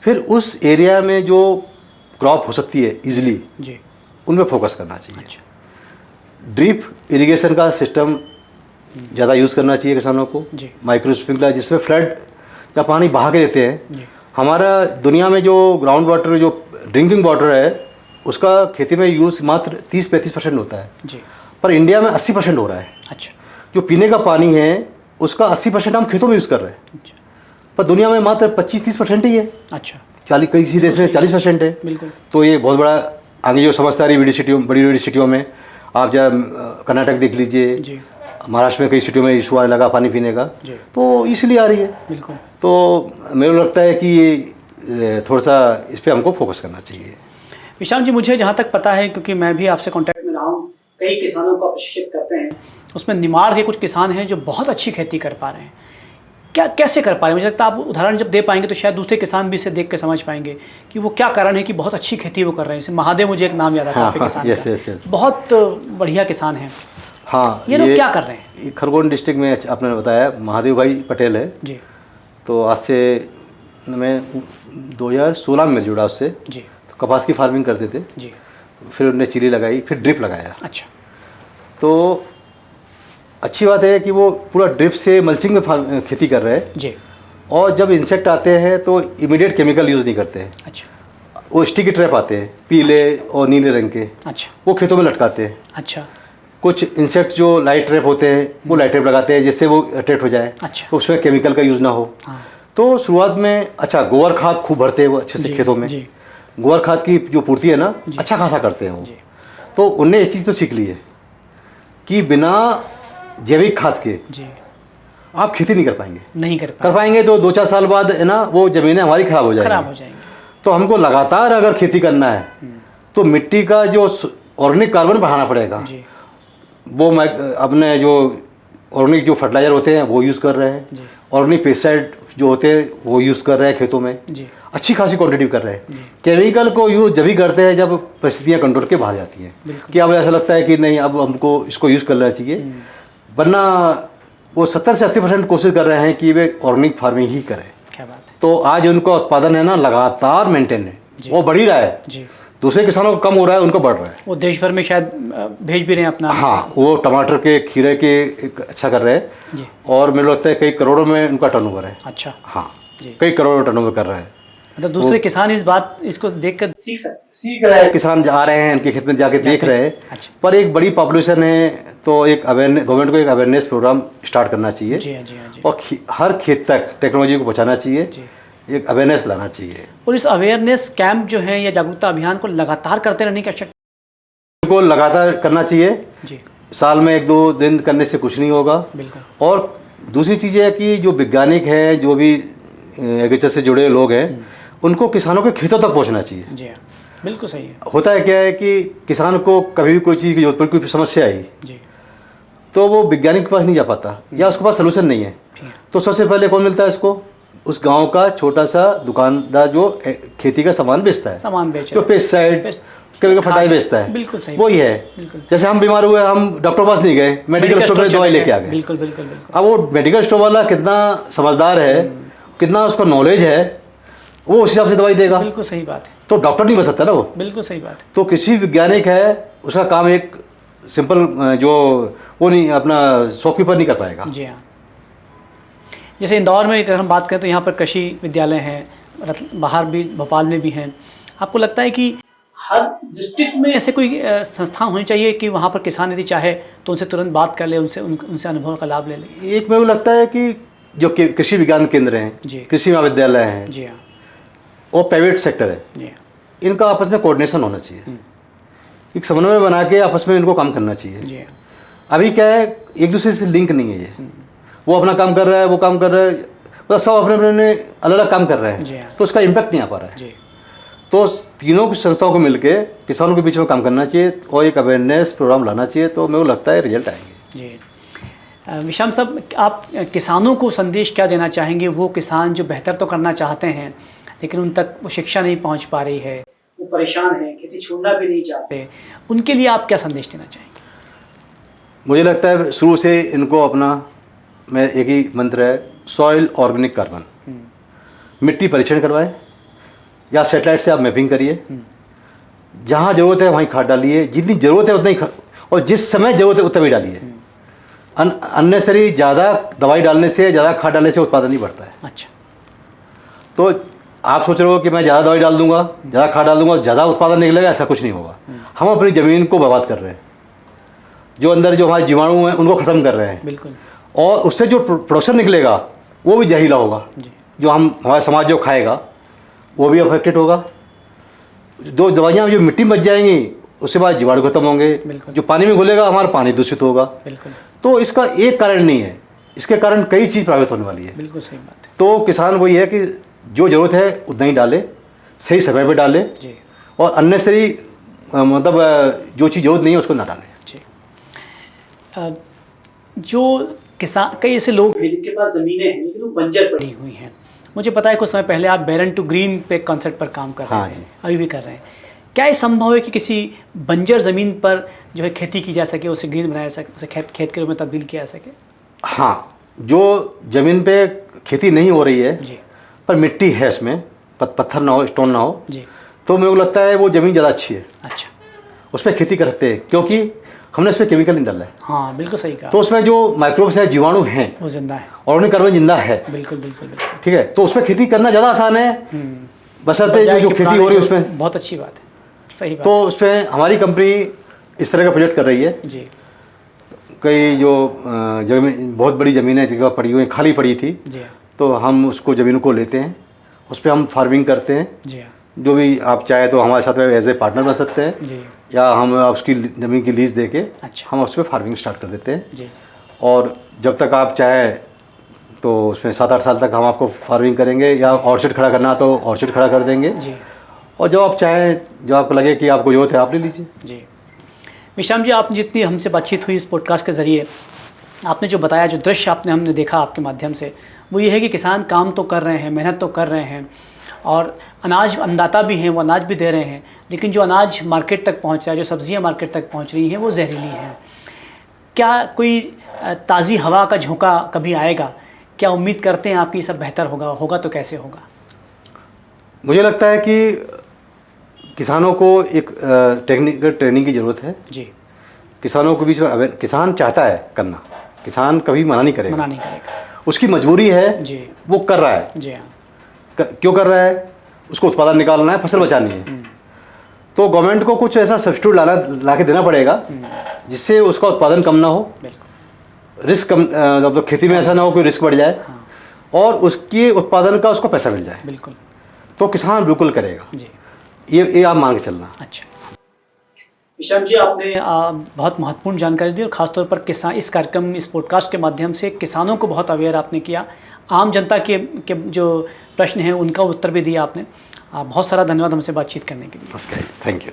फिर उस एरिया में जो क्रॉप हो सकती है इजीली जी, उनमें फोकस करना चाहिए। अच्छा। ड्रिप इरिगेशन का सिस्टम ज़्यादा यूज़ करना चाहिए किसानों को। माइक्रो स्प्रिंकलर जिसमें फ्लड का पानी बहा के देते हैं। हमारा दुनिया में जो ग्राउंड वाटर, जो ड्रिंकिंग वाटर है, उसका खेती में यूज़ मात्र 30-35% होता है जी। पर इंडिया में 80% हो रहा है। अच्छा। जो पीने का पानी है उसका 80% हम खेतों में यूज़ कर रहे हैं। अच्छा। पर दुनिया में मात्र 25-30% ही है। अच्छा। 40 कई देश में 40% है। बिल्कुल। तो ये बहुत बड़ा आगे जो समझदारी बड़ी बड़ी सिटियों में, आप जब कर्नाटक देख लीजिए, महाराष्ट्र में कई सिटियों में इशू आने लगा पानी पीने का, तो इसलिए आ रही है। बिल्कुल। तो मेरे को लगता है कि ये थोड़ा सा इस पर हमको फोकस करना चाहिए। विशाल जी, मुझे जहाँ तक पता है, क्योंकि मैं भी आपसे कांटेक्ट में रहा हूँ, कई किसानों को प्रशिक्षित करते हैं, उसमें निमाड़ के कुछ किसान हैं जो बहुत अच्छी खेती कर पा रहे हैं। क्या कैसे कर पा रहे हैं? मुझे लगता है आप उदाहरण जब दे पाएंगे तो शायद दूसरे किसान भी इसे देख के समझ पाएंगे कि वो क्या कारण है कि बहुत अच्छी खेती वो कर रहे हैं। जैसे महादेव, मुझे एक नाम याद आता है आपके किसान का, बहुत बढ़िया किसान हैं। हाँ, ये लोग क्या कर रहे हैं? खरगोन डिस्ट्रिक्ट में आपने बताया महादेव भाई पटेल है जी। तो आज से मैं 2016 में जुड़ा उससे जी। तो कपास की फार्मिंग करते थे जी। फिर उन्होंने चिली लगाई, फिर ड्रिप लगाया। अच्छा। तो अच्छी बात है कि वो पूरा ड्रिप से मल्चिंग में खेती कर रहे हैं जी। और जब इंसेक्ट आते हैं तो इमीडिएट केमिकल यूज़ नहीं करते हैं। अच्छा। वो स्टिकी ट्रैप आते हैं पीले और नीले रंग के। अच्छा। वो खेतों में लटकाते हैं। अच्छा। कुछ इंसेक्ट जो लाइट ट्रैप होते हैं वो लाइट ट्रैप लगाते हैं जिससे वो अट्रैक्ट हो जाए। अच्छा। तो उसमें केमिकल का यूज़ ना हो। हाँ। तो शुरुआत में अच्छा गोबर खाद खूब भरते हैं वो अच्छे से खेतों में। गोबर खाद की जो पूर्ति है ना, अच्छा खासा करते हैं वो। तो उनने एक चीज़ तो सीख ली है कि बिना जैविक खाद के जी आप खेती नहीं कर पाएंगे। नहीं कर पाएंगे तो 2-4 साल बाद है ना वो ज़मीनें हमारी खराब हो जाएंगी। तो हमको लगातार अगर खेती करना है तो मिट्टी का जो ऑर्गेनिक कार्बन बढ़ाना पड़ेगा जी। वो अपने जो ऑर्गेनिक जो फर्टिलाइजर होते हैं वो यूज़ कर रहे हैं, ऑर्गेनिक पेस्टिसाइड जो होते हैं वो यूज़ कर रहे हैं खेतों में जी। अच्छी खासी क्वांटिटी कर रहे हैं। केमिकल को यूज़ जब भी करते हैं जब परिस्थितियाँ कंट्रोल के बाहर जाती हैं कि अब ऐसा लगता है कि नहीं अब हमको इसको यूज़ करना चाहिए, वरना वो 70 से 80% कोशिश कर रहे हैं कि वे ऑर्गेनिक फार्मिंग ही करें। क्या बात है। तो आज उनका उत्पादन है ना लगातार मेंटेन है, वो बढ़ ही रहा है जी। दूसरे किसानों को कम हो रहा है, उनको बढ़ रहा है। वो देश भर में शायद भेज भी रहे हैं अपना। हाँ, वो टमाटर के, खीरे के अच्छा कर रहे हैं और मुझे लगता है कई करोड़ों में उनका टर्नओवर है। अच्छा। हाँ, कई करोड़ों टर्नओवर कर रहा है। मतलब दूसरे किसान इसको देखकर सीख रहे हैं, किसान आ रहे हैं उनके खेत में जाके देख रहे हैं। अच्छा। पर एक बड़ी पॉपुलेशन है तो एक गवर्नमेंट को एक अवेयरनेस प्रोग्राम स्टार्ट करना चाहिए जी, जी, जी। और हर खेत तक टेक्नोलॉजी को पहुंचाना चाहिए, एक अवेयरनेस लाना चाहिए। और इस अवेयरनेस कैंप जो है या जागरूकता अभियान को लगातार करते रहने की आवश्यकता को लगातार करना चाहिए जी। साल में 1-2 दिन करने से कुछ नहीं होगा। बिल्कुल। और दूसरी चीज़ है कि जो वैज्ञानिक है, जो भी एग्रीकल्चर से जुड़े लोग हैं, उनको किसानों के खेतों तक पहुंचना चाहिए जी। बिल्कुल सही है। होता है क्या है कि किसान को कभी भी कोई चीज़ की जरूरत पड़ी, कोई समस्या आई जी, तो वो वैज्ञानिक के पास नहीं जा पाता या उसके पास सलूशन नहीं है। तो सबसे पहले कौन मिलता है उसको? उस गांव का छोटा सा दुकानदार जो खेती का सामान बेचता है, सामान बेच जो पेस्टिसाइड कभी फर्टाइल बेचता है। बिल्कुल सही, वही है। जैसे हम बीमार हुए, हम डॉक्टर पास नहीं गए, मेडिकल स्टोर में दवाई लेके आ गए। बिल्कुल बिल्कुल बिल्कुल। अब वो मेडिकल स्टोर वाला कितना समझदार है, कितना उसको नॉलेज है, वो उस हिसाब से दवाई देगा। बिल्कुल सही बात है। तो डॉक्टर नहीं बन सकता ना वो। बिल्कुल सही बात है। तो किसी वैज्ञानिक है, उसका काम एक सिंपल जो वो नहीं अपना शॉपकीपर नहीं कर पाएगा जी। हाँ, जैसे इंदौर में अगर हम बात करें तो यहाँ पर कृषि विद्यालय हैं, बाहर भी भोपाल में भी हैं। आपको लगता है कि हर डिस्ट्रिक्ट में ऐसे कोई संस्थान होनी चाहिए कि वहाँ पर किसान यदि चाहे तो उनसे तुरंत बात कर ले, उनसे अनुभव का लाभ ले ले? एक मेरे को लगता है कि जो कृषि विज्ञान केंद्र हैं, कृषि महाविद्यालय हैं जी, हाँ, और प्राइवेट सेक्टर है, जी इनका आपस में कोऑर्डिनेशन होना चाहिए, एक समन्वय बना के आपस में इनको काम करना चाहिए। जी अभी क्या है, एक दूसरे से लिंक नहीं है ये, वो अपना काम कर रहा है, वो काम कर रहा है, मतलब सब अपने अपने अलग अलग काम कर रहे जी हैं, हाँ। तो उसका इम्पैक्ट नहीं आ पा रहा है। जी तो तीनों की संस्थाओं को मिलके किसानों के बीच में काम करना चाहिए और एक अवेयरनेस प्रोग्राम लाना चाहिए, तो मेरे को लगता है रिजल्ट आएंगे। जी विशाम साहब, आप किसानों को संदेश क्या देना चाहेंगे? वो किसान जो बेहतर तो करना चाहते हैं लेकिन उन तक वो शिक्षा नहीं पहुंच पा रही है, वो परेशान हैं, खेती छोड़ना भी नहीं चाहते, उनके लिए आप क्या संदेश देना चाहेंगे? मुझे लगता है शुरू से इनको अपना मैं एक ही मंत्र है, सॉइल ऑर्गेनिक कार्बन, मिट्टी परीक्षण करवाएं या सेटेलाइट से आप मैपिंग करिए, जहाँ ज़रूरत है वहीं खाद डालिए, जितनी ज़रूरत है उतना ही और जिस समय ज़रूरत है उतना ही डालिए। अननेसरी ज़्यादा दवाई डालने से, ज़्यादा खाद डालने से उत्पादन नहीं बढ़ता है। अच्छा, तो आप सोच रहे हो कि मैं ज़्यादा दवाई डाल दूंगा, ज़्यादा खाद डाल दूंगा, ज़्यादा उत्पादन निकलेगा, ऐसा कुछ नहीं होगा। हम अपनी ज़मीन को बर्बाद कर रहे हैं, जो अंदर जो हमारे जीवाणु हैं उनको ख़त्म कर रहे हैं, बिल्कुल। और उससे जो प्रोडक्शन निकलेगा वो भी जहरीला होगा, जो हमारा समाज जो खाएगा वो भी अफेक्टेड होगा। दो दवाइयाँ जो मिट्टी में बच जाएंगी उसके बाद जीवाणु खत्म होंगे, जो पानी में घुलेगा हमारा पानी दूषित होगा। बिल्कुल। तो इसका एक कारण नहीं है, इसके कारण कई चीज़ प्रभावित होने वाली है। बिल्कुल सही बात है। तो किसान वही है कि जो ज़रूरत है उतना ही डाले, सही समय पे डाले, जी और अननेसरी मतलब जो चीज़ ज़रूरत नहीं है उसको ना डालें। जी जो किसान, कई ऐसे लोग हैं जिनके पास ज़मीनें हैं लेकिन वो बंजर पड़ी हुई हैं। मुझे पता है कुछ समय पहले आप बैरन टू ग्रीन पे कॉन्सेप्ट पर काम कर रहे थे, अभी भी कर रहे हैं। क्या ये संभव है कि किसी बंजर ज़मीन पर जो है खेती की जा सके, उसे ग्रीन बनाया जा सके, उसे खेत के रूप में तब्दील किया जा सके? हाँ, जो ज़मीन पे खेती नहीं हो रही है जी, पर मिट्टी है उसमें, पत्थर ना हो, स्टोन ना हो, जी, तो मेरे को लगता है वो ज़मीन ज़्यादा अच्छी है, अच्छा, उस पर खेती कर सकते हैं, क्योंकि हमने उसमें केमिकल नहीं डाला है। हाँ बिल्कुल सही कहा। तो उसमें जो माइक्रोब्स है, जीवाणु हैं, वो जिंदा है। ऑर्गेनिक कार्बन जिंदा है। बिल्कुल बिल्कुल बिल्कुल। ठीक है, तो उसमें खेती करना ज़्यादा आसान है, बशर्ते बजाय जो कि खेती पुराने हो रही है जो- उसमें। बहुत अच्छी बात है, सही बात। तो उसमें हमारी कंपनी इस तरह का प्रोजेक्ट कर रही है। जी कई जो जमीन, बहुत बड़ी ज़मीनें जगह पड़ी हुई खाली पड़ी थी, जी तो हम उसको ज़मीन को लेते हैं, उस पर हम फार्मिंग करते हैं। जी जो भी आप चाहे तो हमारे साथ एज ए पार्टनर बन सकते हैं, जी या हम उसकी ज़मीन की लीज देके अच्छा। हम उस पर फार्मिंग स्टार्ट कर देते हैं। जी और जब तक आप चाहे तो उसमें 7-8 साल तक हम आपको फार्मिंग करेंगे, या ऑर्चिड खड़ा करना तो ऑर्चिड खड़ा कर देंगे। जी और जब आप चाहें, जब आपको लगे कि आपको ज़रूरत है, आप ले लीजिए। जी विशाम जी, आपने जितनी हमसे बातचीत हुई इस पॉडकास्ट के ज़रिए, आपने जो बताया, जो दृश्य हमने देखा आपके माध्यम से, वो ये है कि किसान काम तो कर रहे हैं, मेहनत तो कर रहे हैं, और अनाज अन्नदाता भी हैं, वो अनाज भी दे रहे हैं, लेकिन जो अनाज मार्केट तक पहुंच रहा है, जो सब्जियां मार्केट तक पहुंच रही हैं, वो जहरीली हैं। क्या कोई ताज़ी हवा का झोंका कभी आएगा? क्या उम्मीद करते हैं आपकी सब बेहतर होगा तो कैसे होगा? मुझे लगता है कि किसानों को एक टेक्निकल ट्रेनिंग की ज़रूरत है। जी, किसानों के बीच में किसान चाहता है करना, किसान कभी मना नहीं करेगा, मना नहीं करेगा। उसकी मजबूरी है, जी वो कर रहा है। जी हाँ, क्यों कर रहा है? उसको उत्पादन निकालना है, फसल बचानी है। तो गवर्नमेंट को कुछ ऐसा सब्स्टिट्यूट ला के देना पड़ेगा जिससे उसका उत्पादन कम ना हो, बिल्कुल। रिस्क कम, मतलब खेती में ऐसा ना हो कोई रिस्क बढ़ जाए, और उसके उत्पादन का उसको पैसा मिल जाए, बिल्कुल। तो किसान बिल्कुल करेगा। जी, ये आप मान के चलना। अच्छा विशाम जी, आपने बहुत महत्वपूर्ण जानकारी दी, और ख़ासतौर पर किसान, इस कार्यक्रम, इस पॉडकास्ट के माध्यम से किसानों को बहुत अवेयर आपने किया, आम जनता के जो प्रश्न हैं उनका उत्तर भी दिया आपने। बहुत सारा धन्यवाद हमसे बातचीत करने के लिए। Thank you.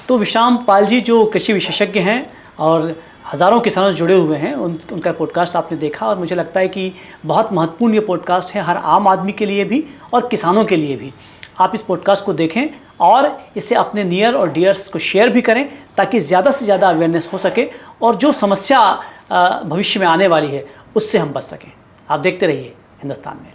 तो विशाम पाल जी जो कृषि विशेषज्ञ हैं और हज़ारों किसानों से जुड़े हुए हैं, उनका पॉडकास्ट आपने देखा, और मुझे लगता है कि बहुत महत्वपूर्ण ये पॉडकास्ट है हर आम आदमी के लिए भी और किसानों के लिए भी। आप इस पॉडकास्ट को देखें और इसे अपने नियर और डियर्स को शेयर भी करें, ताकि ज़्यादा से ज़्यादा अवेयरनेस हो सके और जो समस्या भविष्य में आने वाली है उससे हम बच सकें। आप देखते रहिए हिंदुस्तान में।